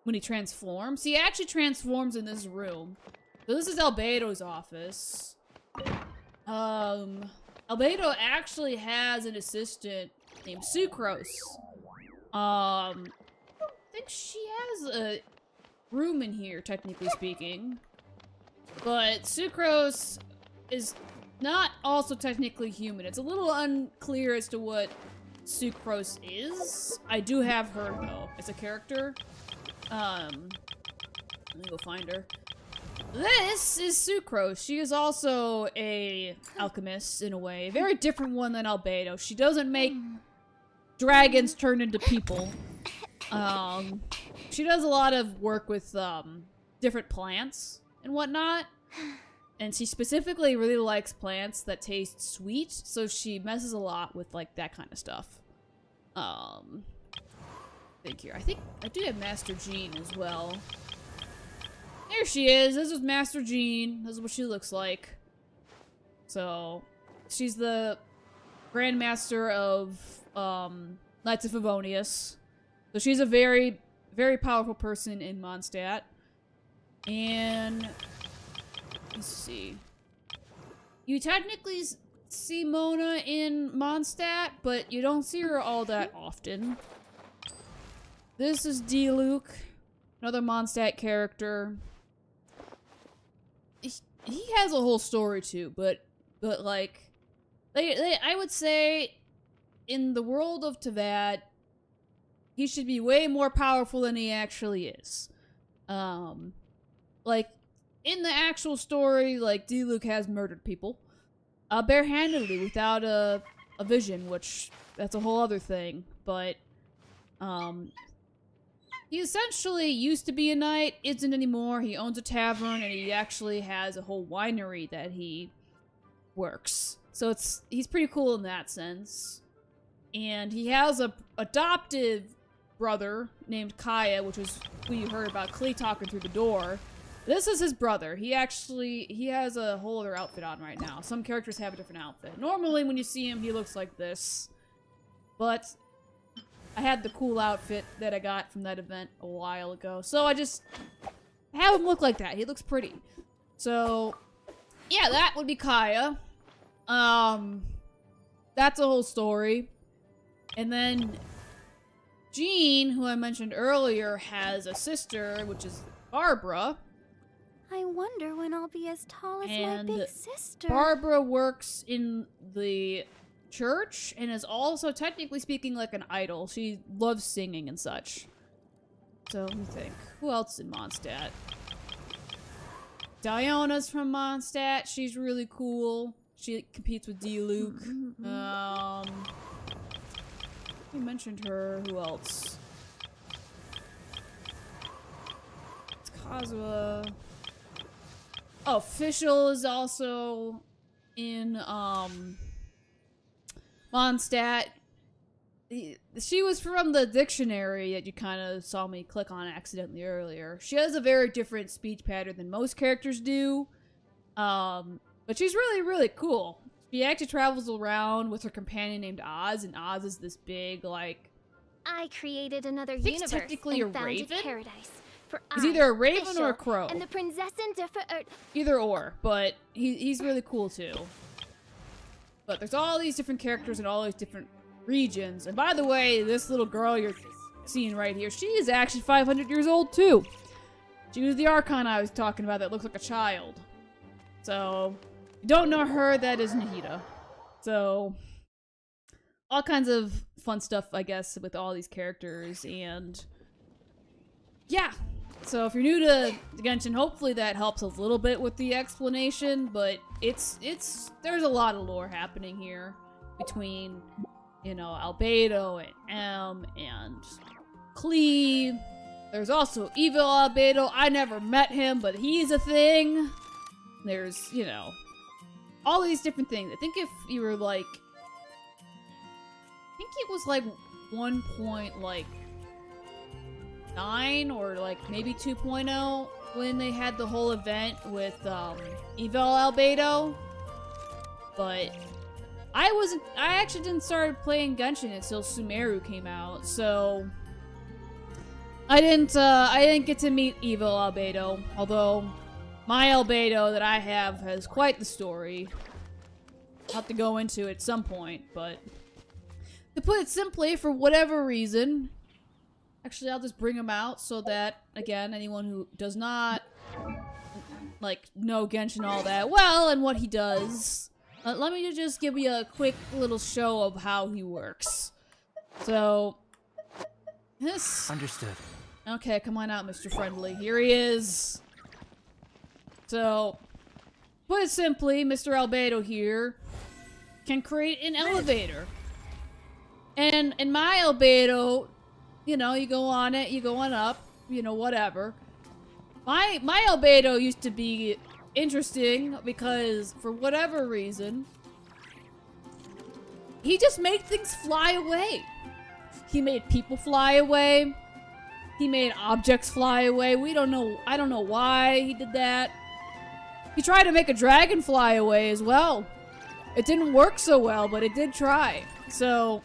when he transforms, he actually transforms in this room. So this is Albedo's office. Albedo actually has an assistant named Sucrose. I don't think she has a room in here, technically speaking. But Sucrose is not also technically human. It's a little unclear as to what Sucrose is. I do have her, though, as a character. Let me go find her. This is Sucrose. She is also a alchemist, in a way. A very different one than Albedo. She doesn't make dragons turn into people. She does a lot of work with, different plants and whatnot. And she specifically really likes plants that taste sweet, so she messes a lot with, like, that kind of stuff. Think here. I think I do have Master Jean as well. There she is. This is Master Jean. This is what she looks like. So, she's the Grandmaster of Knights of Favonius. So she's a very, very powerful person in Mondstadt. And let's see. You technically see Mona in Mondstadt, but you don't see her all that often. This is D-Luke, another Mondstadt character. He has a whole story too, but like, I would say, in the world of Tavad, he should be way more powerful than he actually is. Like, in the actual story, like, D-Luke has murdered people, barehandedly, without a vision, which, that's a whole other thing, but, he essentially used to be a knight, isn't anymore. He owns a tavern, and he actually has a whole winery that he works. So he's pretty cool in that sense. And he has a adoptive brother named Kaya, which is who you heard about Klee talking through the door. This is his brother. He has a whole other outfit on right now. Some characters have a different outfit. Normally, when you see him, he looks like this. But I had the cool outfit that I got from that event a while ago. So I just have him look like that. He looks pretty. So, yeah, that would be Kaya. That's a whole story. And then Jean, who I mentioned earlier, has a sister, which is Barbara. I wonder when I'll be as tall as my big sister. Barbara works in the church and is also, technically speaking, like an idol. She loves singing and such. So, let me think. Who else in Mondstadt? Diona's from Mondstadt. She's really cool. She competes with D-Luke. We mentioned her. Who else? It's Kazuha. Oh, Fischl is also in, Mondstadt. She was from the dictionary that you kind of saw me click on accidentally earlier. She has a very different speech pattern than most characters do. But she's really, really cool. She actually travels around with her companion named Oz, and Oz is this big, like... I created another I think universe technically and a founded raven? paradise. For He's either a raven Fischl, or a crow. And the Prinzessin der Either or, but he's really cool too. But there's all these different characters in all these different regions. And by the way, this little girl you're seeing right here, she is actually 500 years old too. She was the Archon I was talking about that looks like a child. So, if you don't know her, that is Nahida. So, all kinds of fun stuff, I guess, with all these characters. And, yeah. So if you're new to Genshin, hopefully that helps a little bit with the explanation, but there's a lot of lore happening here between, you know, Albedo and M and Klee. There's also Evil Albedo. I never met him, but he's a thing. There's, you know, all these different things. I think if you were like, I think it was like 1.9 or like maybe 2.0 when they had the whole event with Evel Albedo. But I actually didn't start playing Genshin until Sumeru came out, so I didn't get to meet Evel Albedo, although my Albedo that I have has quite the story. I'll have to go into it at some point, but to put it simply, for whatever reason, actually I'll just bring him out so that, again, anyone who does not, like, know Genshin all that well and what he does, let me just give you a quick little show of how he works. So, this... Understood. Okay, come on out, Mr. Friendly. Here he is. So, put it simply, Mr. Albedo here can create an elevator. And in my Albedo, you know, you go on it, you go on up, you know, whatever. My Albedo used to be interesting because, for whatever reason, he just made things fly away. He made people fly away. He made objects fly away. I don't know why he did that. He tried to make a dragon fly away as well. It didn't work so well, but it did try. So,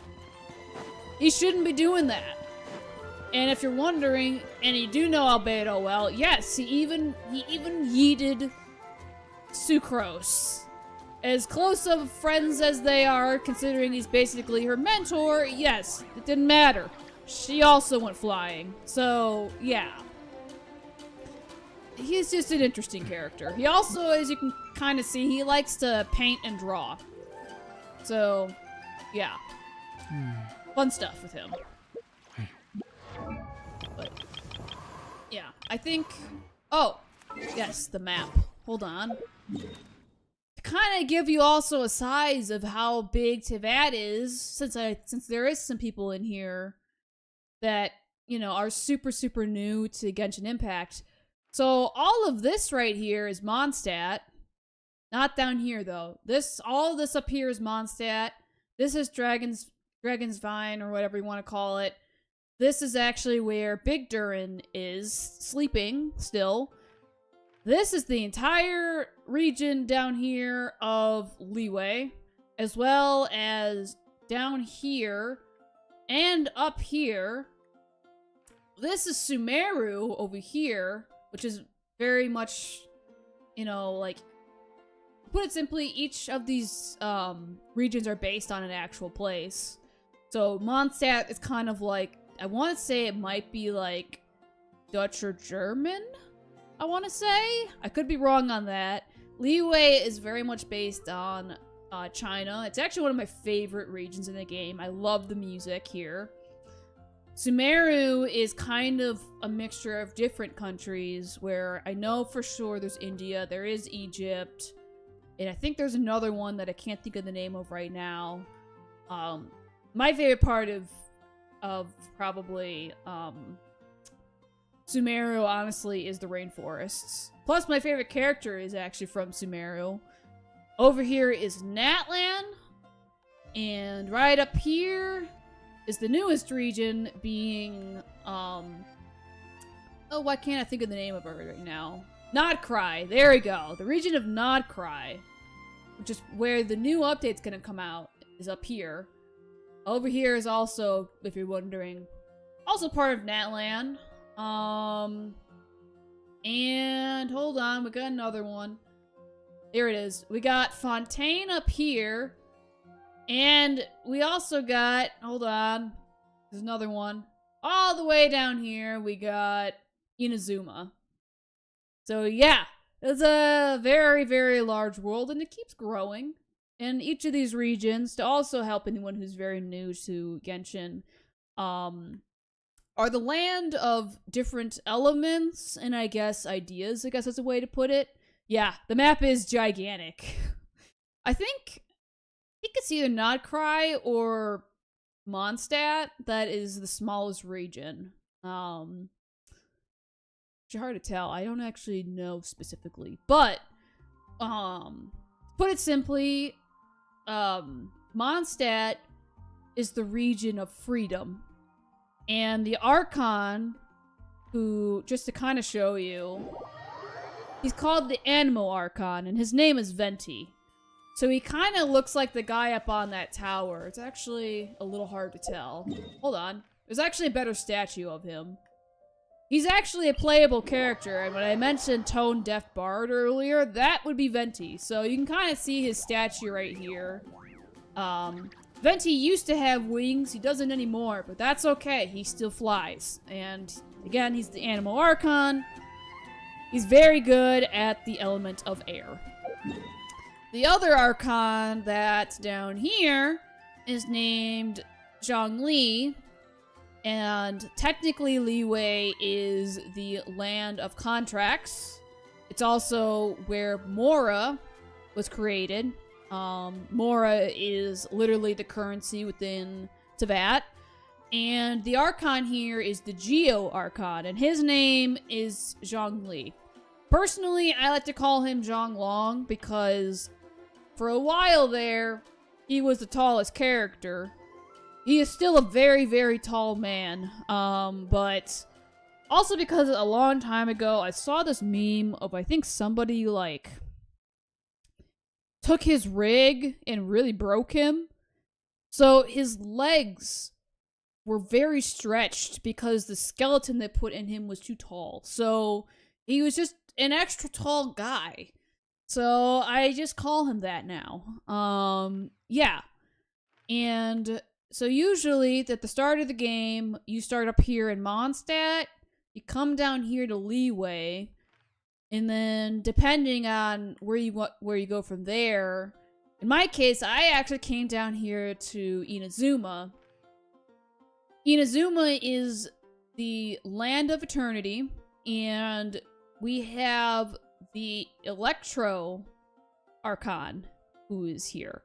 he shouldn't be doing that. And if you're wondering, and you do know Albedo well, yes, he even yeeted Sucrose. As close of friends as they are, considering he's basically her mentor, yes, it didn't matter. She also went flying. So, yeah. He's just an interesting character. He also, as you can kind of see, he likes to paint and draw. So, yeah. Fun stuff with him. But, yeah, I think... Oh, yes, the map. Hold on. To kind of give you also a size of how big Tevat is, since there is some people in here that, you know, are super, super new to Genshin Impact. So all of this right here is Mondstadt. Not down here, though. All of this up here is Mondstadt. This is Dragon's Vine, or whatever you want to call it. This is actually where Big Durin is sleeping still. This is the entire region down here of Liyue, as well as down here and up here. This is Sumeru over here, which is very much, you know, like, to put it simply, each of these regions are based on an actual place. So Mondstadt is kind of like, I want to say it might be like Dutch or German, I want to say. I could be wrong on that. Liyue is very much based on China. It's actually one of my favorite regions in the game. I love the music here. Sumeru is kind of a mixture of different countries, where I know for sure there's India, there is Egypt, and I think there's another one that I can't think of the name of right now. My favorite part of probably Sumeru, honestly, is the rainforests. Plus, my favorite character is actually from Sumeru. Over here is Natlan, and right up here is the newest region, being, oh, why can't I think of the name of it right now? Nodcry, there we go. The region of Nodcry, which is where the new update's gonna come out, is up here. Over here is also, if you're wondering, also part of Natlan. And hold on, we got another one. There it is. We got Fontaine up here. And we also got, hold on, there's another one. All the way down here, we got Inazuma. So yeah, it's a very, very large world, and it keeps growing. And each of these regions, to also help anyone who's very new to Genshin, are the land of different elements and, I guess, ideas, I guess that's a way to put it. Yeah, the map is gigantic. I think it's either Nodcry or Mondstadt that is the smallest region. It's hard to tell. I don't actually know specifically. But, put it simply, Mondstadt is the region of freedom. And the Archon, who, just to kind of show you, he's called the Animal Archon, and his name is Venti. So he kind of looks like the guy up on that tower. It's actually a little hard to tell. Hold on. There's actually a better statue of him. He's actually a playable character, and when I mentioned Tone Deaf Bard earlier, that would be Venti. So you can kind of see his statue right here. Venti used to have wings. He doesn't anymore, but that's okay. He still flies. And again, he's the Animal Archon. He's very good at the element of air. The other Archon that's down here is named Zhongli, and technically Liyue is the land of contracts. It's also where Mora was created. Mora is literally the currency within Teyvat. And the Archon here is the Geo Archon, and his name is Zhongli. Personally, I like to call him Zhonglong because for a while there, he was the tallest character. He is still a very, very tall man. But also because a long time ago, I saw this meme of, I think somebody, like, took his rig and really broke him. So his legs were very stretched because the skeleton they put in him was too tall. So he was just an extra tall guy. So I just call him that now. Yeah. And so usually at the start of the game, you start up here in Mondstadt, you come down here to Liyue, and then depending on where you go from there, in my case, I actually came down here to Inazuma. Inazuma is the land of eternity, and we have the Electro Archon who is here.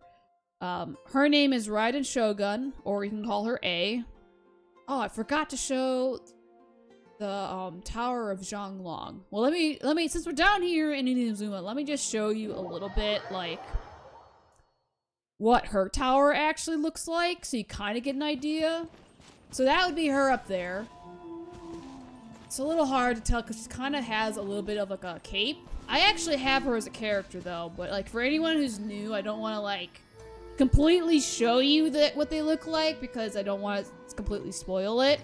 Her name is Raiden Shogun, or you can call her A. Oh, I forgot to show the Tower of Zhonglong. Well, let me since we're down here in Inazuma, let me just show you a little bit like what her tower actually looks like, so you kind of get an idea. So that would be her up there. It's a little hard to tell because she kind of has a little bit of like a cape. I actually have her as a character though, but like for anyone who's new, I don't want to like completely show you what they look like because I don't want to completely spoil it.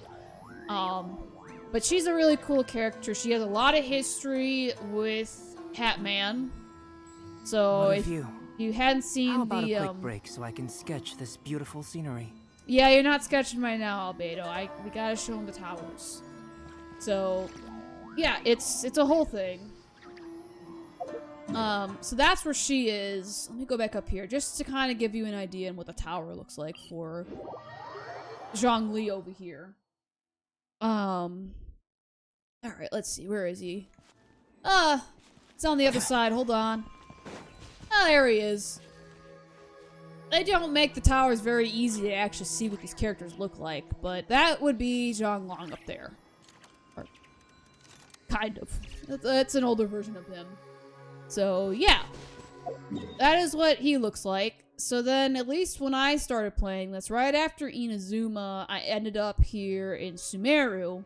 But she's a really cool character. She has a lot of history with Hatman. So if you hadn't seen How about a quick break so I can sketch this beautiful scenery? Yeah, you're not sketching right now, Albedo. We gotta show him the towers. So, yeah, it's a whole thing. So that's where she is. Let me go back up here, just to kind of give you an idea on what the tower looks like for Zhongli over here. Alright, let's see, where is he? It's on the other side, hold on. Oh, there he is. They don't make the towers very easy to actually see what these characters look like, but that would be Zhonglong up there. Or, kind of. That's an older version of him. So, yeah. That is what he looks like. So then, at least when I started playing this, right after Inazuma, I ended up here in Sumeru.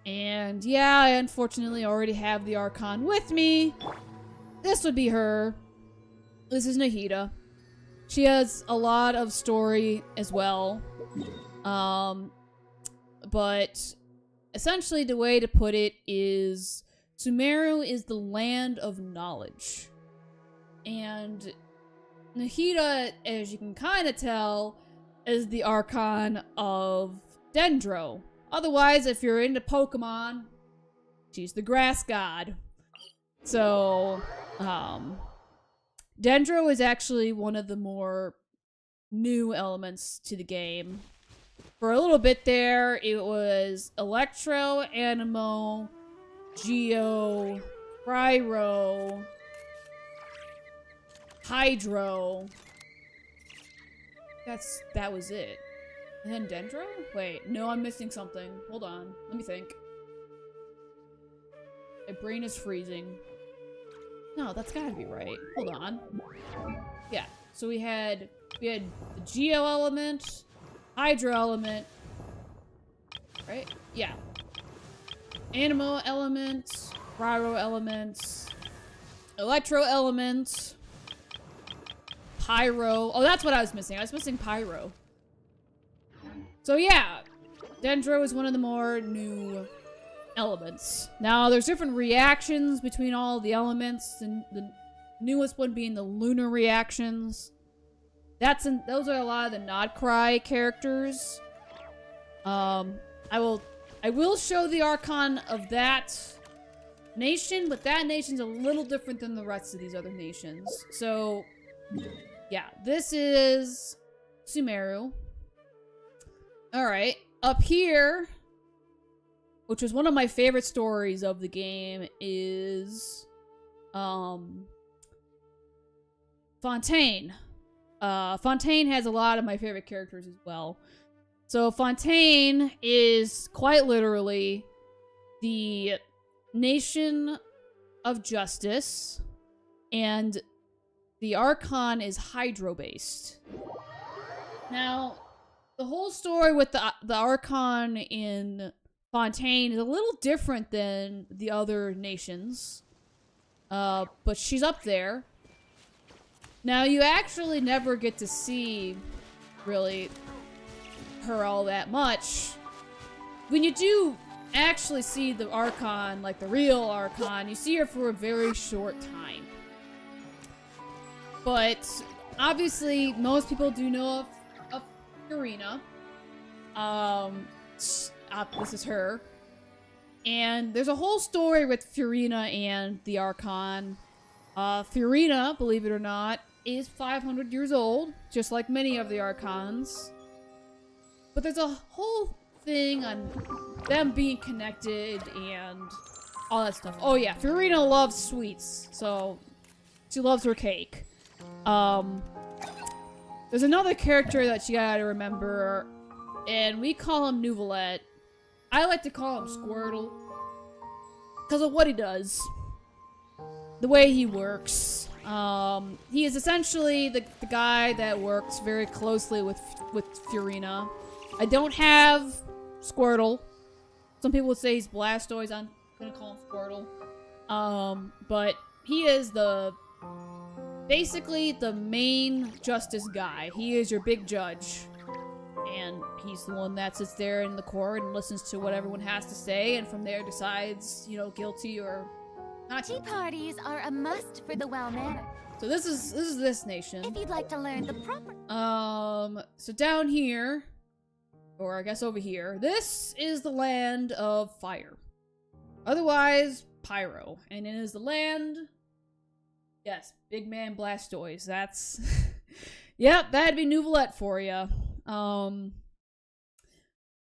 And yeah, I unfortunately already have the Archon with me. This would be her. This is Nahida. She has a lot of story as well. But essentially the way to put it is Sumeru is the land of knowledge. And Nahida, as you can kind of tell, is the Archon of Dendro. Otherwise, if you're into Pokemon, she's the grass god. So, Dendro is actually one of the more new elements to the game. For a little bit there, it was Electro, Animo, Geo, Cryo, Hydro. That was it. And then Dendro? Wait, no, I'm missing something. Hold on, let me think. My brain is freezing. No, that's gotta be right. Hold on. Yeah. So we had the Geo element, Hydro element, right? Yeah. Animo element, Pyro element, Electro element, Pyro. Oh, that's what I was missing. I was missing Pyro. So yeah, Dendro is one of the more new elements. Now, there's different reactions between all the elements, and the newest one being the lunar reactions. Those are a lot of the Nodcry characters. I will show the Archon of that nation, but that nation's a little different than the rest of these other nations. So, yeah, this is Sumeru. Alright, up here, which was one of my favorite stories of the game, is Fontaine. Fontaine has a lot of my favorite characters as well. So Fontaine is quite literally the nation of justice, and the Archon is hydro-based. Now, the whole story with the Archon in Fontaine is a little different than the other nations, but she's up there. Now, you actually never get to see, really, her all that much. When you do actually see the Archon, like the real Archon, you see her for a very short time. But, obviously, most people do know of Furina. This is her. And there's a whole story with Furina and the Archon. Furina, believe it or not, is 500 years old, just like many of the Archons. But there's a whole thing on them being connected and all that stuff. Oh yeah, Furina loves sweets, so she loves her cake. There's another character that you gotta remember, and we call him Nouvelette. I like to call him Squirtle, because of what he does. The way he works. He is essentially the guy that works very closely with Furina. I don't have Squirtle. Some people would say he's Blastoise. I'm gonna call him Squirtle. But he is basically the main justice guy. He is your big judge. And he's the one that sits there in the court and listens to what everyone has to say, and from there decides, you know, guilty or not. Tea parties are a must for the well-mannered. So this is this nation. If you'd like to learn the proper... So down here, or I guess over here, this is the land of fire. Otherwise, Pyro. And it is the land... Yes, Big Man Blastoise. That's... Yep, that'd be Nouvelette for you.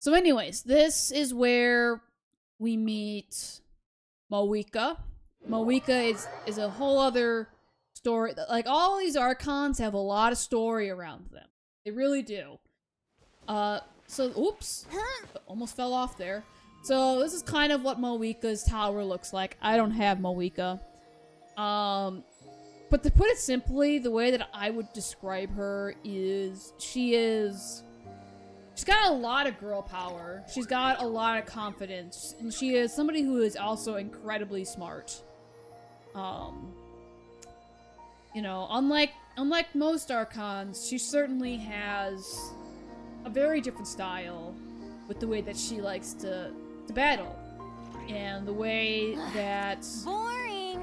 So anyways, this is where we meet Moeka. Moeka is a whole other story. Like, all these Archons have a lot of story around them. They really do. So, oops. Almost fell off there. So, this is kind of what Moeka's tower looks like. I don't have Moeka. But to put it simply, the way that I would describe her is she's got a lot of girl power. She's got a lot of confidence. And she is somebody who is also incredibly smart. You know, unlike most Archons, she certainly has a very different style with the way that she likes to battle. And the way that... Boring!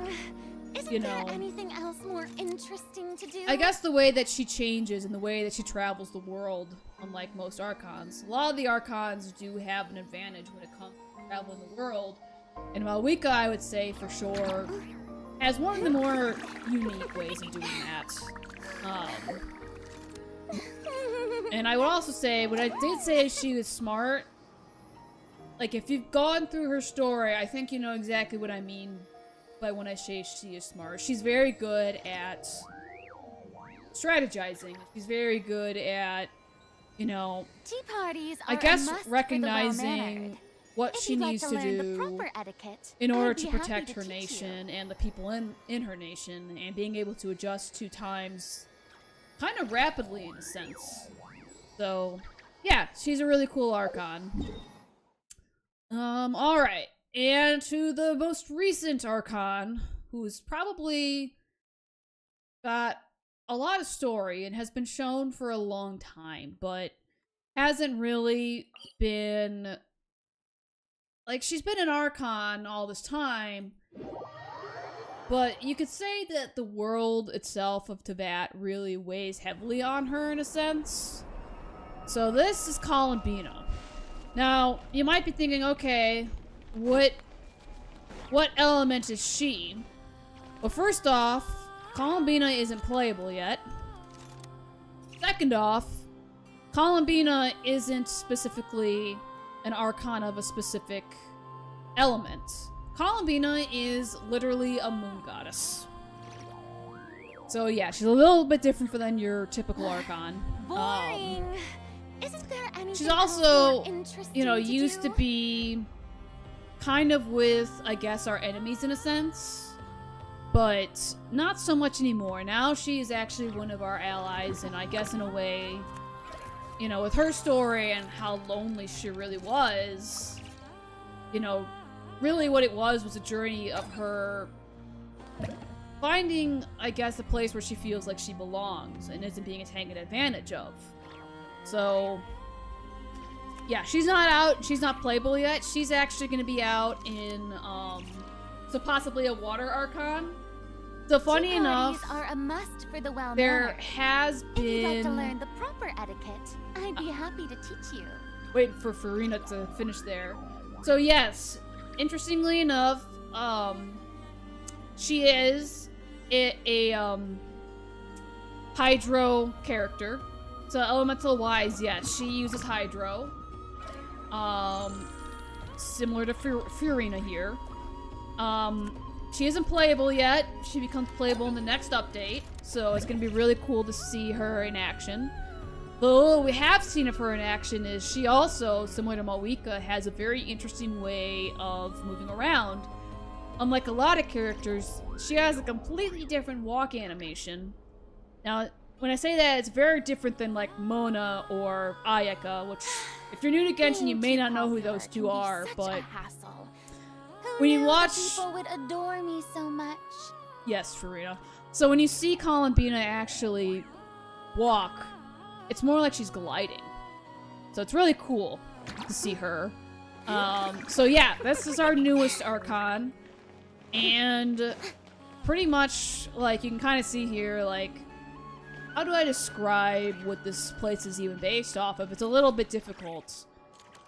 Isn't you there know, anything else more interesting to do? I guess the way that she changes and the way that she travels the world, unlike most Archons. A lot of the Archons do have an advantage when it comes to traveling the world. And Moeka, I would say, for sure, has one of the more unique ways of doing that. And I would also say, when I did say she was smart, like, if you've gone through her story, I think you know exactly what I mean by when I say she is smart. She's very good at strategizing. She's very good at, you know, Tea parties are I guess a must recognizing what If she you'd like needs to to learn the do proper etiquette, in order I'd to be happy protect to her teach you. nation and the people in her nation, and being able to adjust to times kind of rapidly in a sense. So, yeah, she's a really cool Archon. Alright. And to the most recent Archon, who's probably got a lot of story and has been shown for a long time, but hasn't really been... Like, she's been an Archon all this time, but you could say that the world itself of Teyvat really weighs heavily on her in a sense. So this is Columbina. Now, you might be thinking, okay, what element is she? Well, first off, Columbina isn't playable yet. Second off, Columbina isn't specifically an Archon of a specific element. Columbina is literally a moon goddess. So yeah, she's a little bit different than your typical Archon. Boring. Isn't there anything She's else also, more interesting you know, to used do? to be kind of with, I guess, our enemies in a sense. But not so much anymore. Now she is actually one of our allies, and I guess in a way, you know, with her story and how lonely she really was, you know, really what it was a journey of her finding, I guess, a place where she feels like she belongs and isn't being taken advantage of. So, yeah, she's not out, she's not playable yet. She's actually going to be out in, so possibly a water Archon. So funny Tea enough, parties are a must for the well-mannered. there has If you'd like to been... learn the proper etiquette, I'd be happy to teach you. Waiting for Farina to finish there. So yes, interestingly enough, she is a Hydro character. So elemental wise, yes, she uses Hydro. Similar to Farina here. She isn't playable yet. She becomes playable in the next update, so it's gonna be really cool to see her in action. But what we have seen of her in action is she also, similar to Malwika, has a very interesting way of moving around. Unlike a lot of characters, she has a completely different walk animation. Now, when I say that, it's very different than like Mona or Ayaka, which, if you're new to Genshin, you may not know who those two are, but when you watch... People would adore me so much. Yes, Farina. So when you see Columbina actually walk, it's more like she's gliding. So it's really cool to see her. So yeah, this is our newest Archon. And pretty much, like, you can kind of see here, like, how do I describe what this place is even based off of? It's a little bit difficult.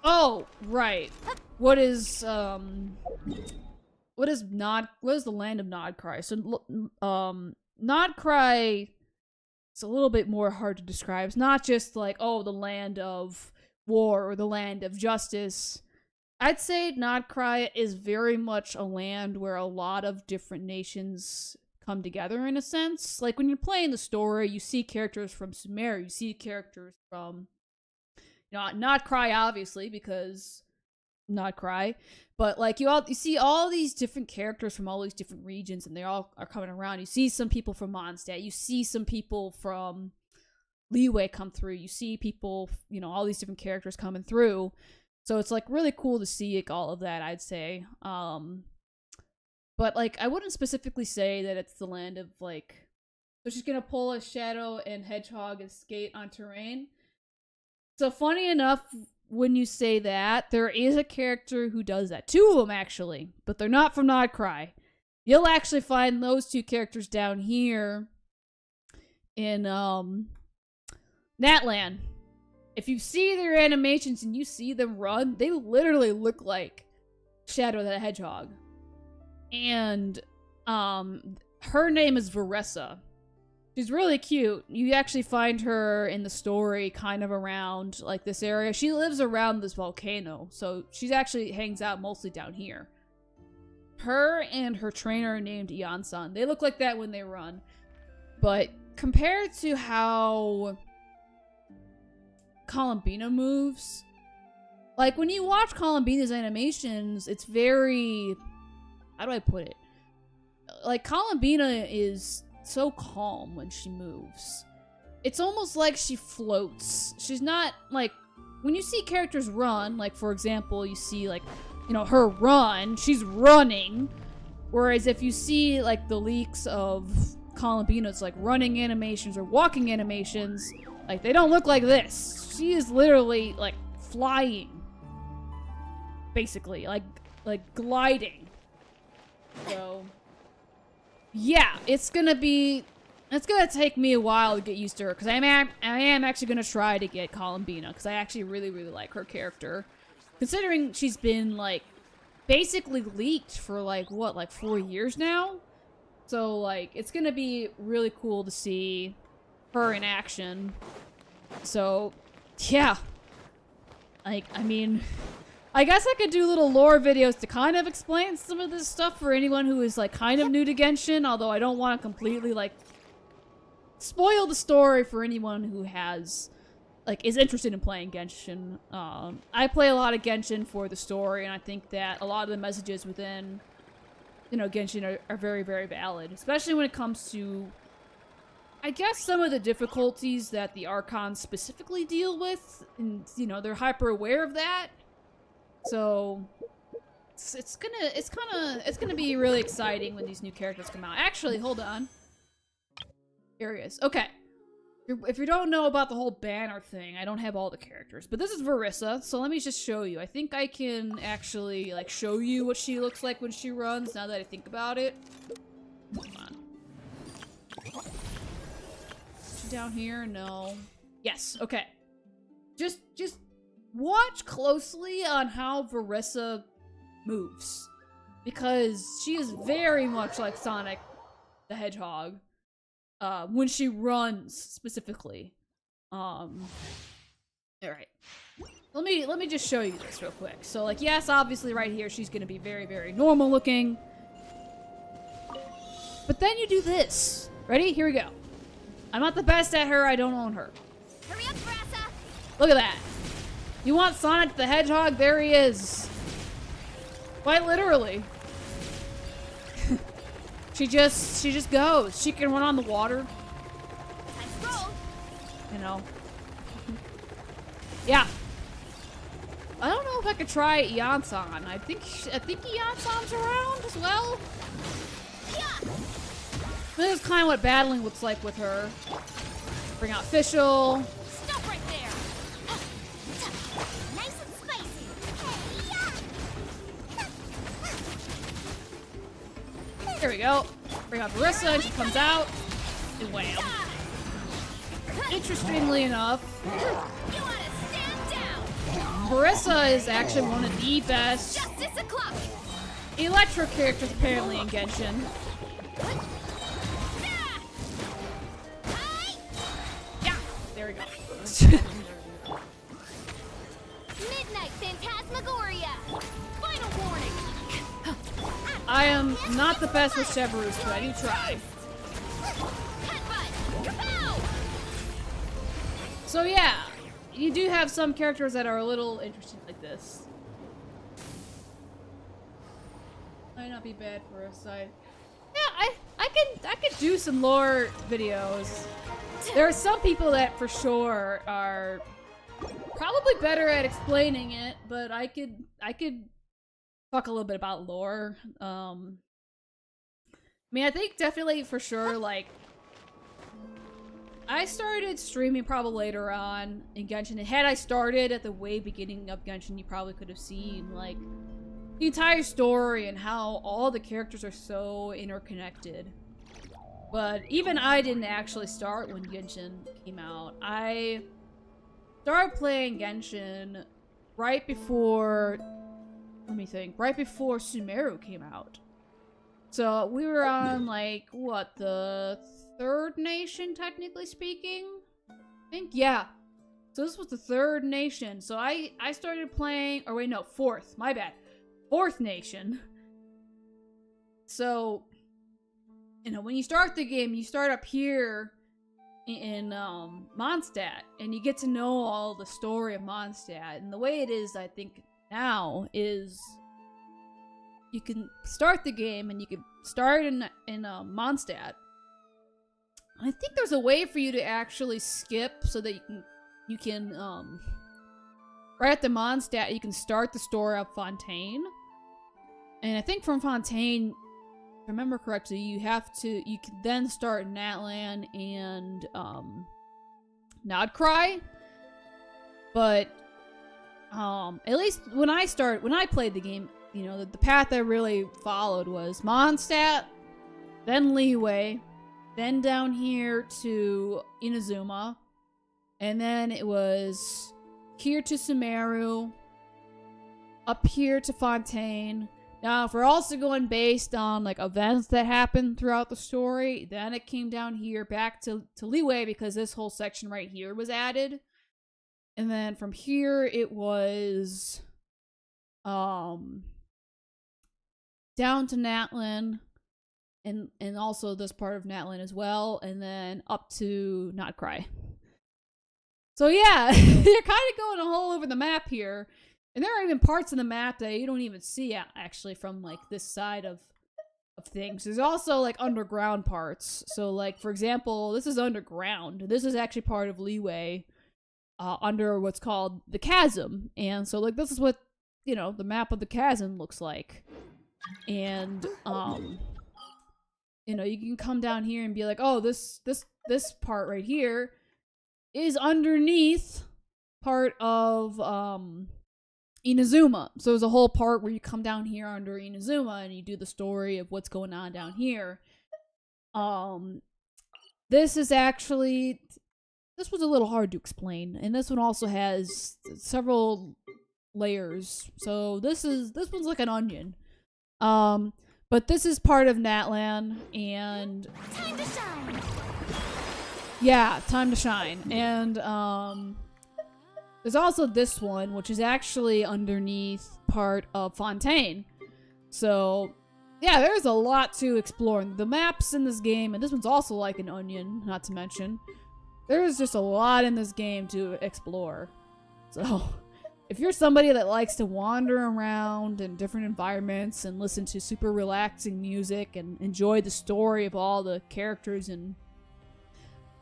Oh, right. What is the land of Nodcry? So, Nodcry, it's a little bit more hard to describe. It's not just like, oh, the land of war or the land of justice. I'd say Nodcry is very much a land where a lot of different nations come together in a sense. Like when you're playing the story, you see characters from Sumeria, you see characters from, you know, Nodcry obviously because Nodcry, but like you see all these different characters from all these different regions, and they all are coming around. You see some people from Mondstadt, you see some people from Liyue come through, you see people, you know, all these different characters coming through. So it's like really cool to see like, all of that, I'd say. But like I wouldn't specifically say that it's the land of like, so she's gonna pull a Shadow and Hedgehog and skate on terrain. So funny enough, when you say that, there is a character who does that. Two of them actually, but they're not from Nodcry. You'll actually find those two characters down here in Natlan. If you see their animations and you see them run, they literally look like Shadow the Hedgehog. And her name is Veressa. She's really cute. You actually find her in the story kind of around like this area. She lives around this volcano, so she actually hangs out mostly down here. Her and her trainer named Yansan, they look like that when they run. But compared to how Columbina moves, Like, when you watch Columbina's animations, it's very... How do I put it? Like, Columbina is so calm when she moves. It's almost like she floats. She's not, like... When you see characters run, like, for example, you see, like, you know, her run, she's running. Whereas if you see, like, the leaks of Columbina's, like, running animations or walking animations, like, they don't look like this. She is literally, like, flying. Basically. Like gliding. So, yeah, it's gonna take me a while to get used to her, because I am actually gonna try to get Columbina, because I actually really, really like her character. Considering she's been, like, basically leaked for, like, what, like 4 years now? So, like, it's gonna be really cool to see her in action. So, yeah. Like, I mean... I guess I could do little lore videos to kind of explain some of this stuff for anyone who is, like, kind of new to Genshin, although I don't want to completely, like, spoil the story for anyone who has, like, is interested in playing Genshin. I play a lot of Genshin for the story, and I think that a lot of the messages within, you know, Genshin are very, very valid, especially when it comes to, I guess, some of the difficulties that the Archons specifically deal with, and, you know, they're hyper aware of that. So it's gonna be really exciting when these new characters come out. Actually, hold on. Here he is. Okay. If you don't know about the whole banner thing, I don't have all the characters, but this is Verissa, so let me just show you. I think I can actually, like, show you what she looks like when she runs, now that I think about it. Hold on. Is she down here? No. Yes, okay. Just watch closely on how Verissa moves, because she is very much like Sonic the Hedgehog when she runs specifically. All right, let me just show you this real quick. So, like, yes, obviously right here she's gonna be very, very normal looking, but then you do this. Ready? Here we go. I'm not the best at her. I don't own her. Hurry up, Brassa! Look at that. You want Sonic the Hedgehog? There he is. Quite literally. She just goes. She can run on the water. Let's go! You know. Yeah. I don't know if I could try Yansan. I think Yansan's around as well. Yeah. This is kind of what battling looks like with her. Bring out Fischl. Stop right there! Nice and spicy! Here we go. Bring out Verissa, and she comes out. And wham. Interestingly enough, You wanna stand down! Verissa is actually one of the best Justice o'clock! electro characters apparently in Genshin. Yeah, there we go. Midnight Phantasmagoria! Final warning! I am not the best with Chevrus, but I do try. Headbutt! Kapow! So yeah, you do have some characters that are a little interesting like this. Might not be bad for a side. Yeah, I could do some lore videos. There are some people that for sure are probably better at explaining it, but I could talk a little bit about lore. I mean, I think definitely for sure, like, I started streaming probably later on in Genshin, and had I started at the way beginning of Genshin, you probably could have seen, like, the entire story and how all the characters are so interconnected. But even I didn't actually start when Genshin came out. I started playing Genshin right before, let me think, right before Sumeru came out. So we were on, like, what, the third nation, technically speaking? I think, yeah. So this was the third nation. So I started playing, or wait, no, fourth, my bad. Fourth nation. So, you know, when you start the game, you start up here in Mondstadt, and you get to know all the story of Mondstadt. And the way it is, I think now, is you can start the game and you can start in Mondstadt. I think there's a way for you to actually skip so that you can right at the Mondstadt you can start the story of Fontaine. And I think from Fontaine, if I remember correctly, you can then start Natlan and Nodcry. But at least when I played the game, you know, the path I really followed was Mondstadt, then Liyue, then down here to Inazuma, and then it was here to Sumeru, up here to Fontaine. Now, if we're also going based on like events that happened throughout the story, then it came down here back to Liyue because this whole section right here was added. And then from here it was down to Natlan and also this part of Natlan as well, and then up to Nodcry. So yeah, you're kind of going all over the map here. And there are even parts of the map that you don't even see actually from like this side of things. There's also like underground parts. So like for example, this is underground. This is actually part of Liyue, under what's called the chasm. And so like this is what, you know, the map of the chasm looks like. And you know, you can come down here and be like, oh, this part right here is underneath part of Inazuma. So there's a whole part where you come down here under Inazuma and you do the story of what's going on down here. This was a little hard to explain, and this one also has several layers. So this one's like an onion. But this is part of Natlan, and Time to shine! yeah, time to shine. And there's also this one, which is actually underneath part of Fontaine. So, yeah, there's a lot to explore. The maps in this game, and this one's also like an onion, not to mention. There's just a lot in this game to explore. So, if you're somebody that likes to wander around in different environments and listen to super relaxing music and enjoy the story of all the characters and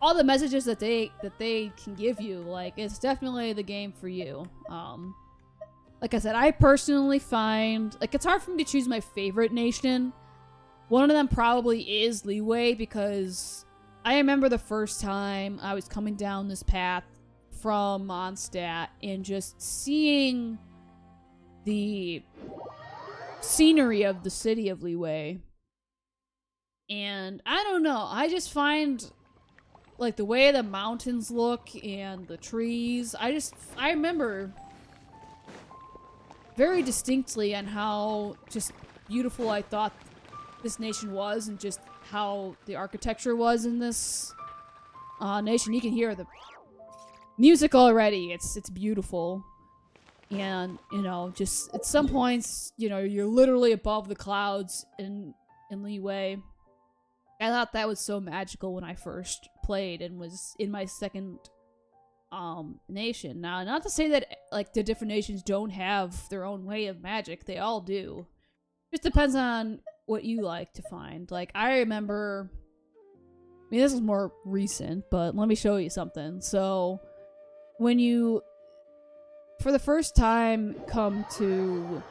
all the messages that they can give you, like, it's definitely the game for you. Like I said, I personally find, like, it's hard for me to choose my favorite nation. One of them probably is Liyue, because I remember the first time I was coming down this path from Mondstadt and just seeing the scenery of the city of Liyue. And I don't know, I just find like the way the mountains look and the trees, I remember very distinctly on how just beautiful I thought this nation was, and just how the architecture was in this nation. You can hear the music already. It's beautiful. And, you know, just at some points, you know, you're literally above the clouds in Liyue. I thought that was so magical when I first played and was in my second nation. Now, not to say that like the different nations don't have their own way of magic. They all do. Just depends on what you like to find. Like, I remember, I mean, this is more recent, but let me show you something. So, when you, for the first time, come to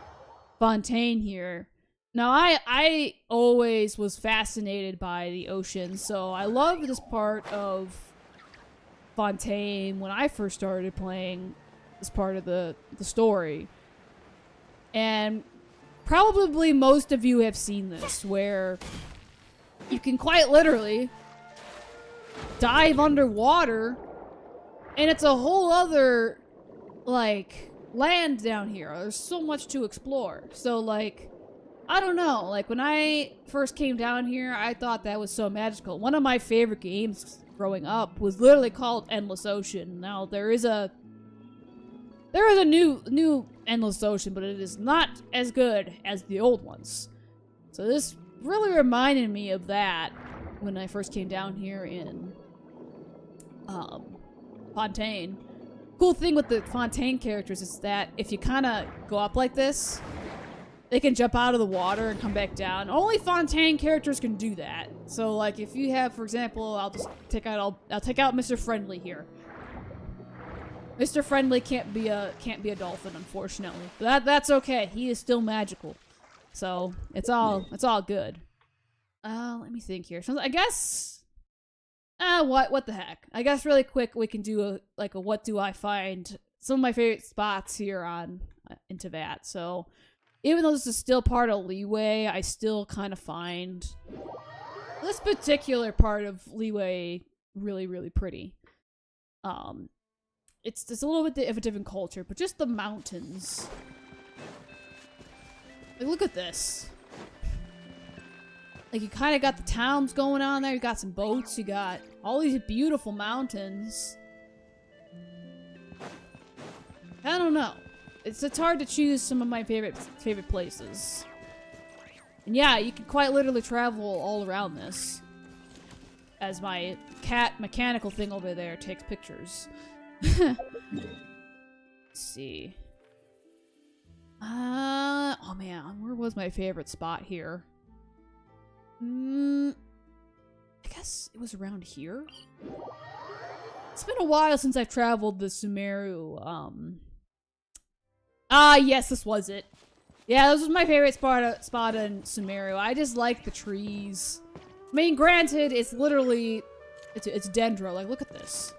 Fontaine here, now, I always was fascinated by the ocean, so I loved this part of Fontaine when I first started playing this part of the story. And probably most of you have seen this, where you can quite literally dive underwater, and it's a whole other, like, land down here. There's so much to explore. So, like, I don't know, like, when I first came down here, I thought that was so magical. One of my favorite games growing up was literally called Endless Ocean. Now, there is a new Endless Ocean, but it is not as good as the old ones. So this really reminded me of that when I first came down here in Fontaine. Cool thing with the Fontaine characters is that if you kind of go up like this, they can jump out of the water and come back down. Only Fontaine characters can do that. So, like, if you have, for example, I'll take out Mr. Friendly here. Mr. Friendly can't be a dolphin, unfortunately. But that's okay. He is still magical. So, it's all good. Let me think here. So, I guess what the heck? I guess really quick we can do a what do I find? Some of my favorite spots here on into that. So, even though this is still part of Leeway, I still kind of find this particular part of Leeway really, really pretty. It's a little bit of a different culture, but just the mountains. Like, look at this. Like, you kind of got the towns going on there. You got some boats. You got all these beautiful mountains. I don't know. It's hard to choose some of my favorite places. And yeah, you can quite literally travel all around this. As my cat mechanical thing over there takes pictures. Let's see. Oh man, where was my favorite spot here? I guess it was around here? It's been a while since I've traveled the Sumeru, yes, this was it. Yeah, this was my favorite spot in Sumeru. I just like the trees. I mean, granted, it's literally... It's Dendro. Like, look at this.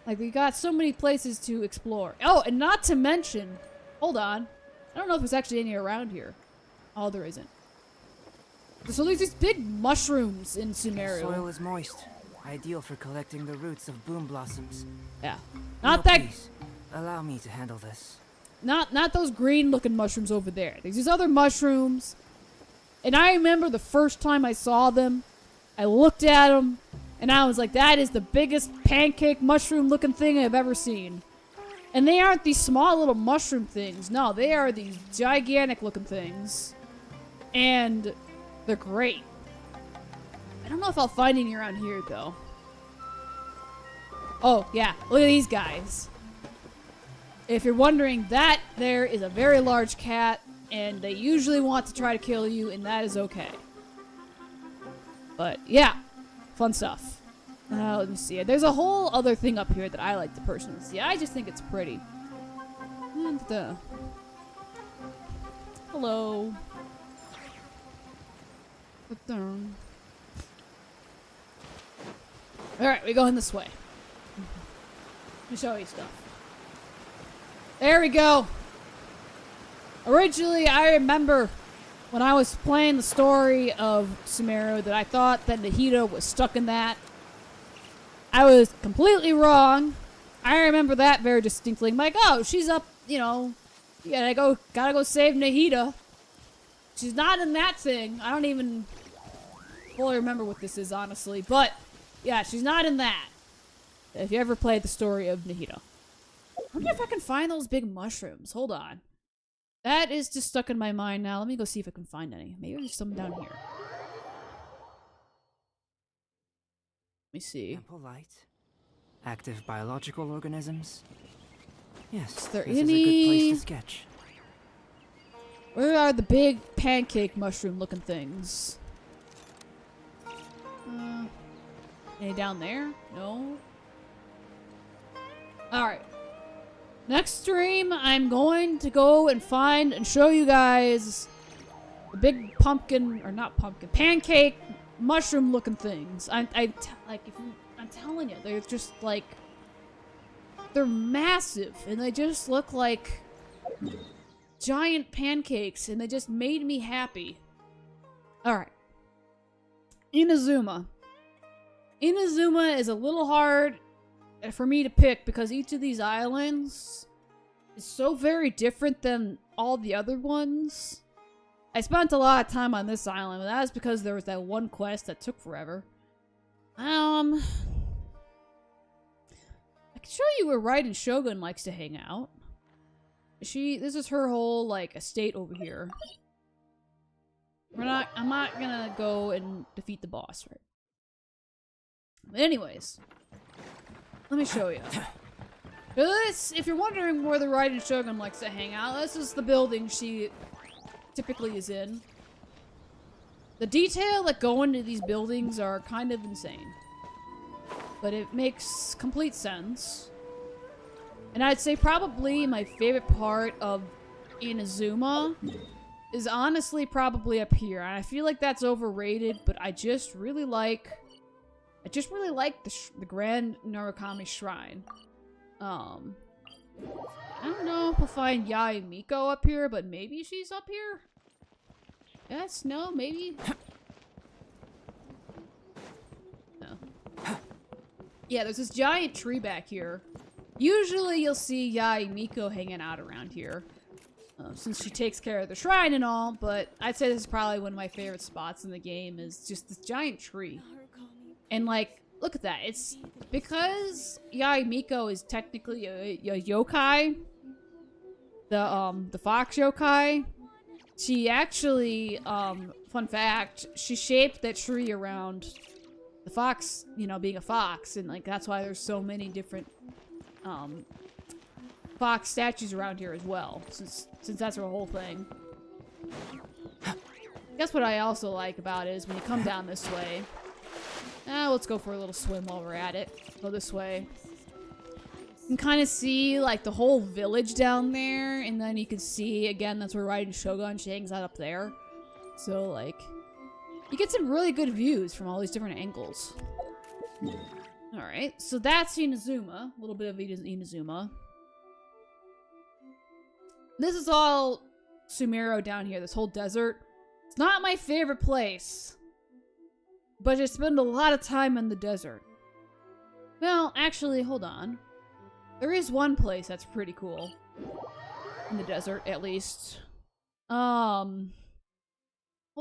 Like, we got so many places to explore. Oh, and not to mention... Hold on. I don't know if there's actually any around here. Oh, there isn't. So there's these big mushrooms in Sumeru. Soil is moist. Ideal for collecting the roots of boom blossoms. Yeah. Not that... Please, allow me to handle this. Not those green-looking mushrooms over there. There's these other mushrooms. And I remember the first time I saw them, I looked at them, and I was like, that is the biggest pancake mushroom-looking thing I've ever seen. And they aren't these small little mushroom things. No, they are these gigantic-looking things. And they're great. I don't know if I'll find any around here, though. Oh, yeah. Look at these guys. If you're wondering, that there is a very large cat, and they usually want to try to kill you, and that is okay. But, yeah. Fun stuff. Let me see. There's a whole other thing up here that I like to personally see. I just think it's pretty. And, hello. Alright, we're going this way. Let me show you stuff. There we go. Originally, I remember when I was playing the story of Sumeru that I thought that Nahida was stuck in that. I was completely wrong. I remember that very distinctly. I'm like, oh, she's up, you know, gotta go save Nahida. She's not in that thing. I don't even fully remember what this is, honestly. But, yeah, she's not in that. If you ever played the story of Nahida. I wonder if I can find those big mushrooms. Hold on. That is just stuck in my mind now. Let me go see if I can find any. Maybe there's some down here. Let me see. Ample light. Active biological organisms. Yes, Is there this is a any- good place to sketch. Where are the big pancake mushroom looking things? Any down there? No. Alright. Next stream, I'm going to go and find and show you guys the big pumpkin, or not pumpkin, pancake mushroom looking things. I'm telling you, they're just like, they're massive and they just look like giant pancakes and they just made me happy. Alright. Inazuma. Inazuma is a little hard for me to pick because each of these islands is so very different than all the other ones. I spent a lot of time on this island, but that was because there was that one quest that took forever. I can show you where Raiden Shogun likes to hang out. This is her whole, like, estate over here. I'm not gonna go and defeat the boss, right? But anyways. Let me show you. This, if you're wondering where the Raiden Shogun likes to hang out, this is the building she typically is in. The detail that go into these buildings are kind of insane. But it makes complete sense. And I'd say probably my favorite part of Inazuma is honestly probably up here. And I feel like that's overrated, but I just really like the Grand Narukami Shrine. I don't know if we'll find Yae Miko up here, but maybe she's up here? Yes, no, maybe? No. Yeah, there's this giant tree back here. Usually you'll see Yae Miko hanging out around here. Since she takes care of the shrine and all, but I'd say this is probably one of my favorite spots in the game is just this giant tree. And like, look at that. It's because Yae Miko is technically a yokai. The fox yokai. She actually, fun fact, she shaped that tree around the fox, you know, being a fox, and like that's why there's so many different fox statues around here as well, since that's her whole thing. Guess what I also like about it is when you come down this way. Let's go for a little swim while we're at it. Go this way. You can kind of see like the whole village down there, and then you can see again that's where Raiden Shogun she hangs out up there. So like, you get some really good views from all these different angles. All right, so that's Inazuma. A little bit of Inazuma. This is all Sumeru down here. This whole desert. It's not my favorite place. But I spend a lot of time in the desert. Well, actually, hold on. There is one place that's pretty cool. In the desert, at least. Hold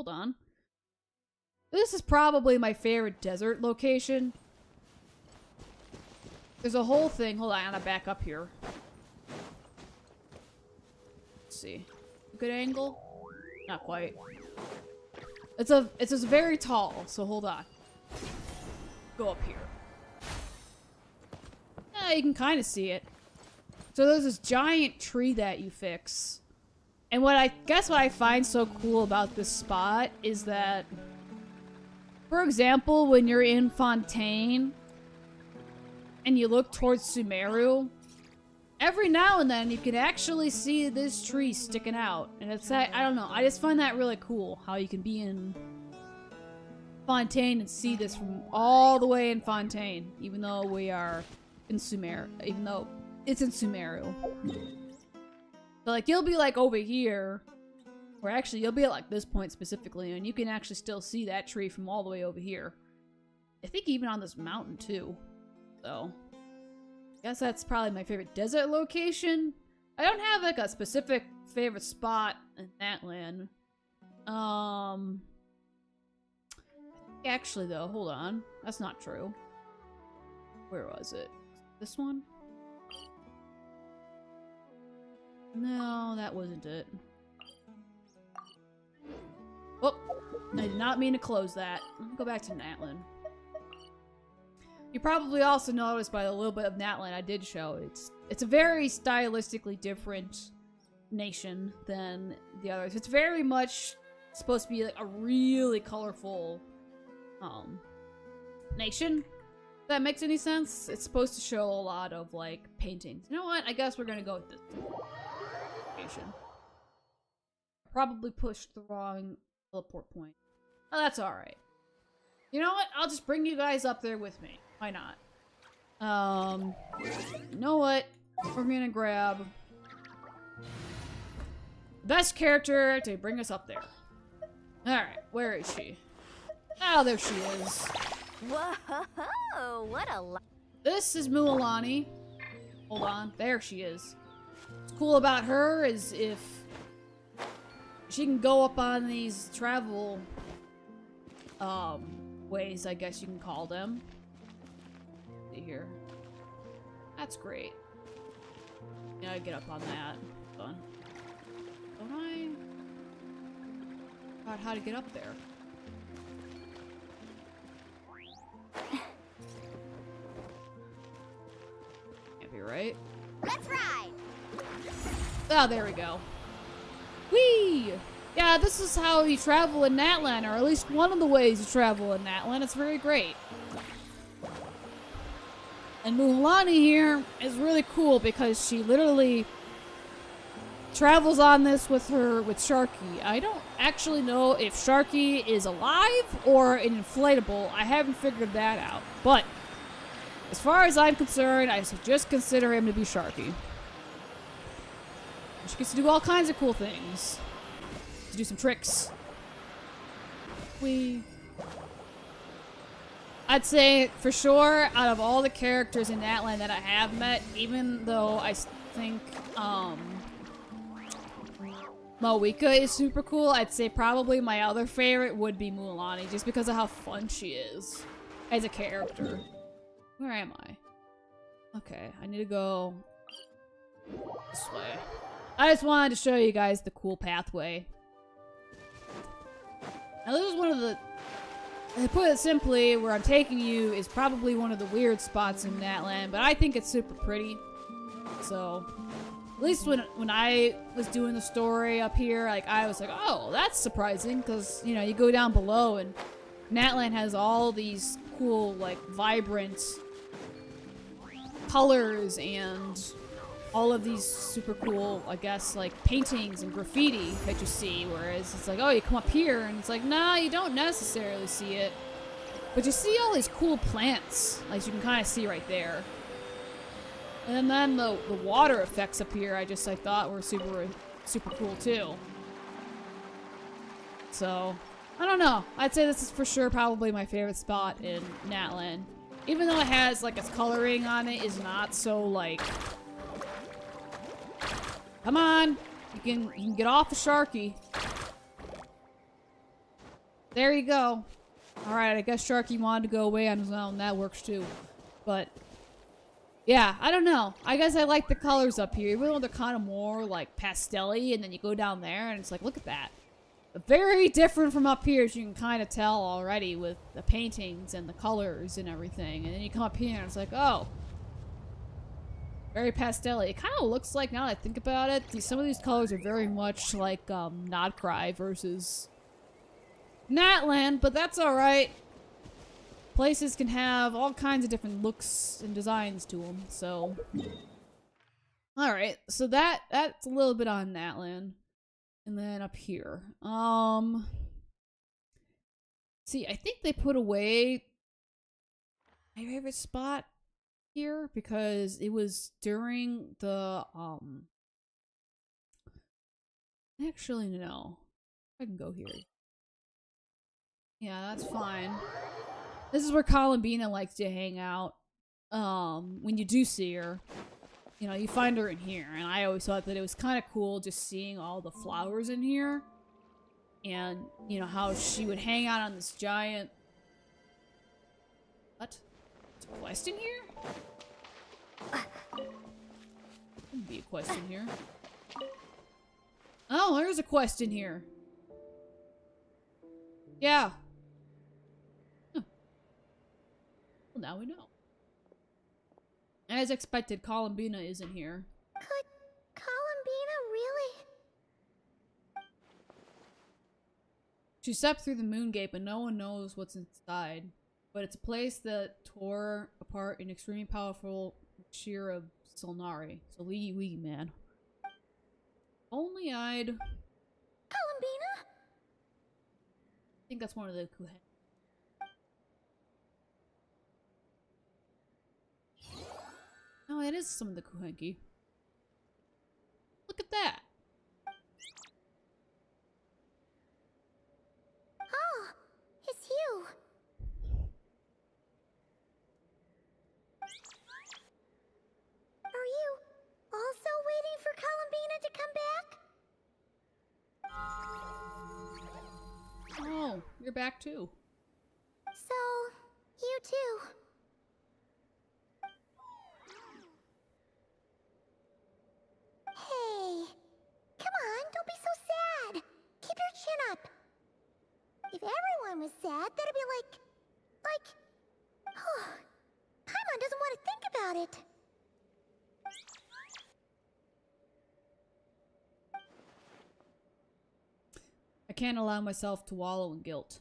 on. This is probably my favorite desert location. There's a whole thing. Hold on, I gotta back up here. Let's see. Good angle? Not quite. It's just very tall, so hold on. Go up here. You can kind of see it. So there's this giant tree that you fix. And what I find so cool about this spot is that, for example, when you're in Fontaine and you look towards Sumeru, every now and then you can actually see this tree sticking out. And it's I don't know, I just find that really cool how you can be in Fontaine and see this from all the way in Fontaine, even though we are in Sumeru, even though it's in Sumeru. So like you'll be like over here, or actually you'll be at like this point specifically, and you can actually still see that tree from all the way over here. I think even on this mountain too. So guess that's probably my favorite desert location. I don't have like a specific favorite spot in that land. Actually though, hold on. That's not true. Where was it? This one? No, that wasn't it. Oh, I did not mean to close that. Let me go back to Natlan. You probably also noticed by the little bit of Natlan I did show, it's a very stylistically different nation than the others. It's very much supposed to be like a really colorful nation. If that makes any sense? It's supposed to show a lot of like paintings. You know what? I guess we're gonna go with this location. Probably pushed the wrong teleport point. Oh, that's alright. You know what? I'll just bring you guys up there with me. Why not? You know what? We're gonna grab the best character to bring us up there. Alright, where is she? Oh, there she is. Whoa, what a lot. This is Mualani. Hold on, there she is. What's cool about her is if she can go up on these travel ways, I guess you can call them. See here. That's great. Yeah, I get up on that. Hold on. Don't I? About how to get up there. Let's ride! Oh, there we go. Whee! Yeah, this is how you travel in Natlan, or at least one of the ways you travel in Natlan. It's very great. And Muhlani here is really cool because she literally travels on this with Sharky. I don't actually know if Sharky is alive or an inflatable. I haven't figured that out. But as far as I'm concerned, I just consider him to be Sharky. She gets to do all kinds of cool things. To do some tricks. I'd say, for sure, out of all the characters in Natlan that I have met, even though I think, Moeka is super cool, I'd say probably my other favorite would be Muhlani, just because of how fun she is as a character. Where am I? Okay, I need to go this way. I just wanted to show you guys the cool pathway. Now this is one of the, to put it simply, where I'm taking you is probably one of the weird spots in Natlan, but I think it's super pretty. So, at least when I was doing the story up here, like, I was like, oh, that's surprising, because, you know, you go down below and Natlan has all these cool, like, vibrant colors and all of these super cool, I guess, like, paintings and graffiti that you see, whereas it's like, oh, you come up here, and it's like, nah, you don't necessarily see it. But you see all these cool plants, like you can kind of see right there. And then the water effects up here, I thought were super cool, too. So, I don't know. I'd say this is for sure probably my favorite spot in Natlan. Even though it has, like, its coloring on it is not so, like... Come on! You can get off the Sharky. There you go. Alright, I guess Sharky wanted to go away on his own. That works too. But, yeah, I don't know. I guess I like the colors up here. Even though they're kind of more, like, pastel-y, and then you go down there, and it's like, look at that. Very different from up here, as you can kind of tell already with the paintings and the colors and everything. And then you come up here, and it's like, oh. Very pastel-y. It kind of looks like, now that I think about it, some of these colors are very much like Nodcry versus Natlan, but that's alright. Places can have all kinds of different looks and designs to them, so... Alright, so that's a little bit on Natlan. And then up here. See, I think they put away my favorite spot here because it was during the actually no, I can go here. Yeah, that's fine. This is where Columbina likes to hang out. When you do see her, you know, you find her in here, and I always thought that it was kind of cool just seeing all the flowers in here, and you know how she would hang out on this giant. What? There's a quest in here? Couldn't be a quest in here. Oh, there's a quest in here. Yeah. Huh. Well, now we know. As expected, Columbina isn't here. Could Columbina really? She stepped through the moon gate, but no one knows what's inside. But it's a place that tore apart an extremely powerful shear of Solnari. So Leagy Wee, man. Only I'd... Columbina? I think that's one of the Kuhen. No, it is some of the Kuhenki. Look at that. Oh, it's you. Are you also waiting for Columbina to come back? Oh, you're back too. So, you too. Hey, come on, don't be so sad. Keep your chin up. If everyone was sad, that'd be like, oh, Paimon doesn't want to think about it. can't allow myself to wallow in guilt.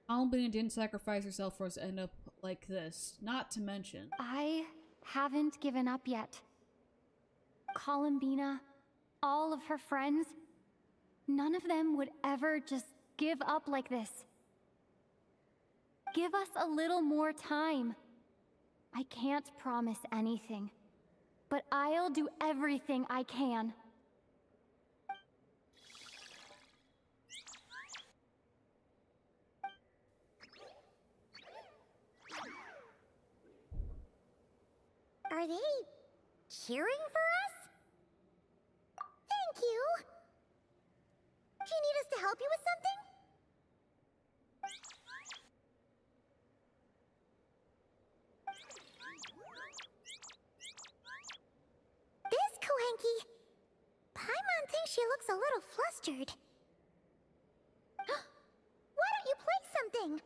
Columbina didn't sacrifice herself for us to end up like this. Not to mention... I haven't given up yet. Columbina, all of her friends, none of them would ever just give up like this. Give us a little more time. I can't promise anything, but I'll do everything I can. Are they cheering for us? Thank you. Do you need us to help you with something? This Koenki. Paimon thinks she looks a little flustered. Why don't you play something?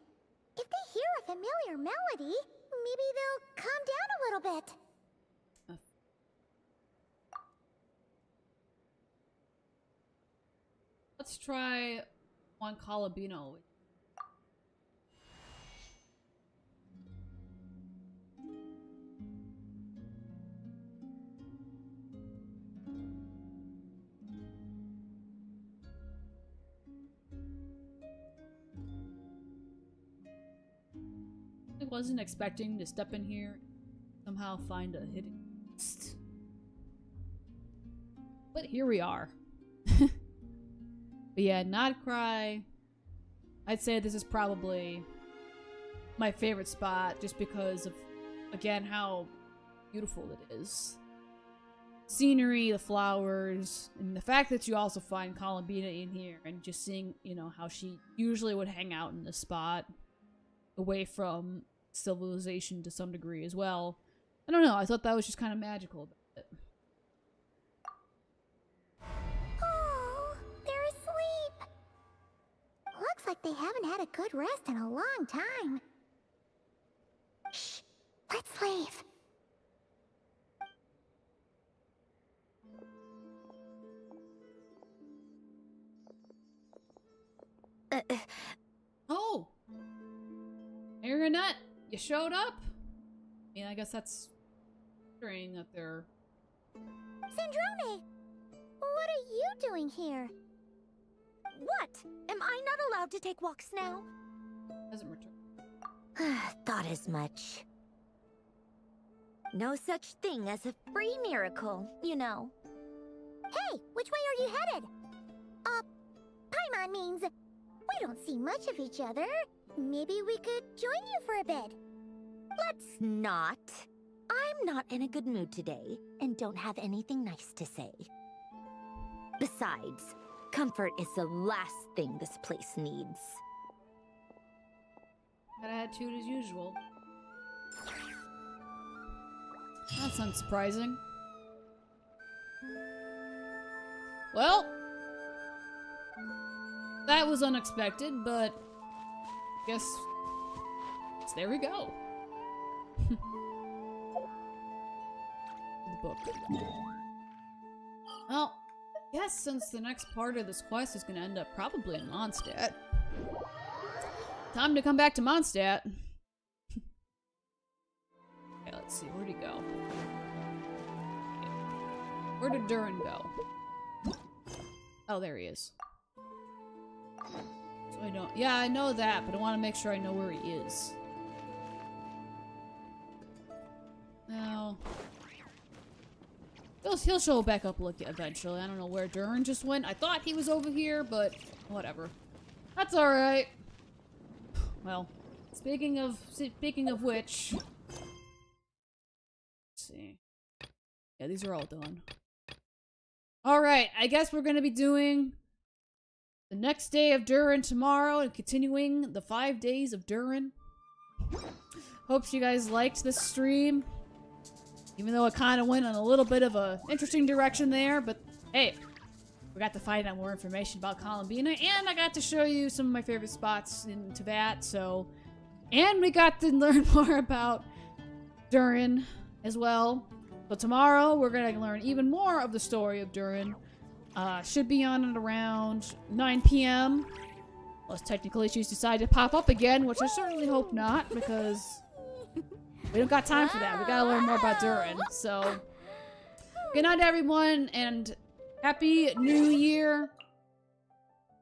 If they hear a familiar melody, maybe they'll calm down a little bit. Let's try one Columbino. I wasn't expecting to step in here and somehow find a hidden beast. But here we are. But yeah, Not Cry. I'd say this is probably my favorite spot just because of, again, how beautiful it is. Scenery, the flowers, and the fact that you also find Columbina in here and just seeing, you know, how she usually would hang out in this spot away from civilization to some degree as well. I don't know, I thought that was just kind of magical about it. Looks like they haven't had a good rest in a long time. Shh, let's leave. Oh! Aeronet, you showed up? I mean, I guess that's strange that they're... Syndrome! What are you doing here? What? Am I not allowed to take walks now? Hasn't returned. Thought as much. No such thing as a free miracle, you know. Hey, which way are you headed? Paimon means we don't see much of each other. Maybe we could join you for a bit. Let's not. I'm not in a good mood today, and don't have anything nice to say. Besides, comfort is the last thing this place needs. Got attitude as usual. That's unsurprising. Well, that was unexpected, but I guess there we go. The book. Well, yes, since the next part of this quest is going to end up probably in Mondstadt. Time to come back to Mondstadt. Okay, let's see, where'd he go? Where did Durin go? Oh, there he is. So I don't... Yeah, I know that, but I want to make sure I know where he is. No. He'll show back up eventually. I don't know where Durin just went. I thought he was over here, but whatever. That's alright. Well, speaking of which... Let's see. Yeah, these are all done. Alright, I guess we're gonna be doing the next day of Durin tomorrow and continuing the 5 days of Durin. Hopes you guys liked this stream. Even though it kind of went in a little bit of a interesting direction there, but hey, we got to find out more information about Columbina, and I got to show you some of my favorite spots in Teyvat, so... And we got to learn more about Durin as well. So tomorrow, we're going to learn even more of the story of Durin. Should be on at around 9 p.m. Unless technical issues decide to pop up again, which I certainly hope not, because we don't got time for that. We gotta learn more about Durin. So, good night, everyone, and Happy New Year.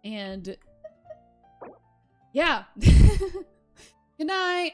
And, yeah. Good night.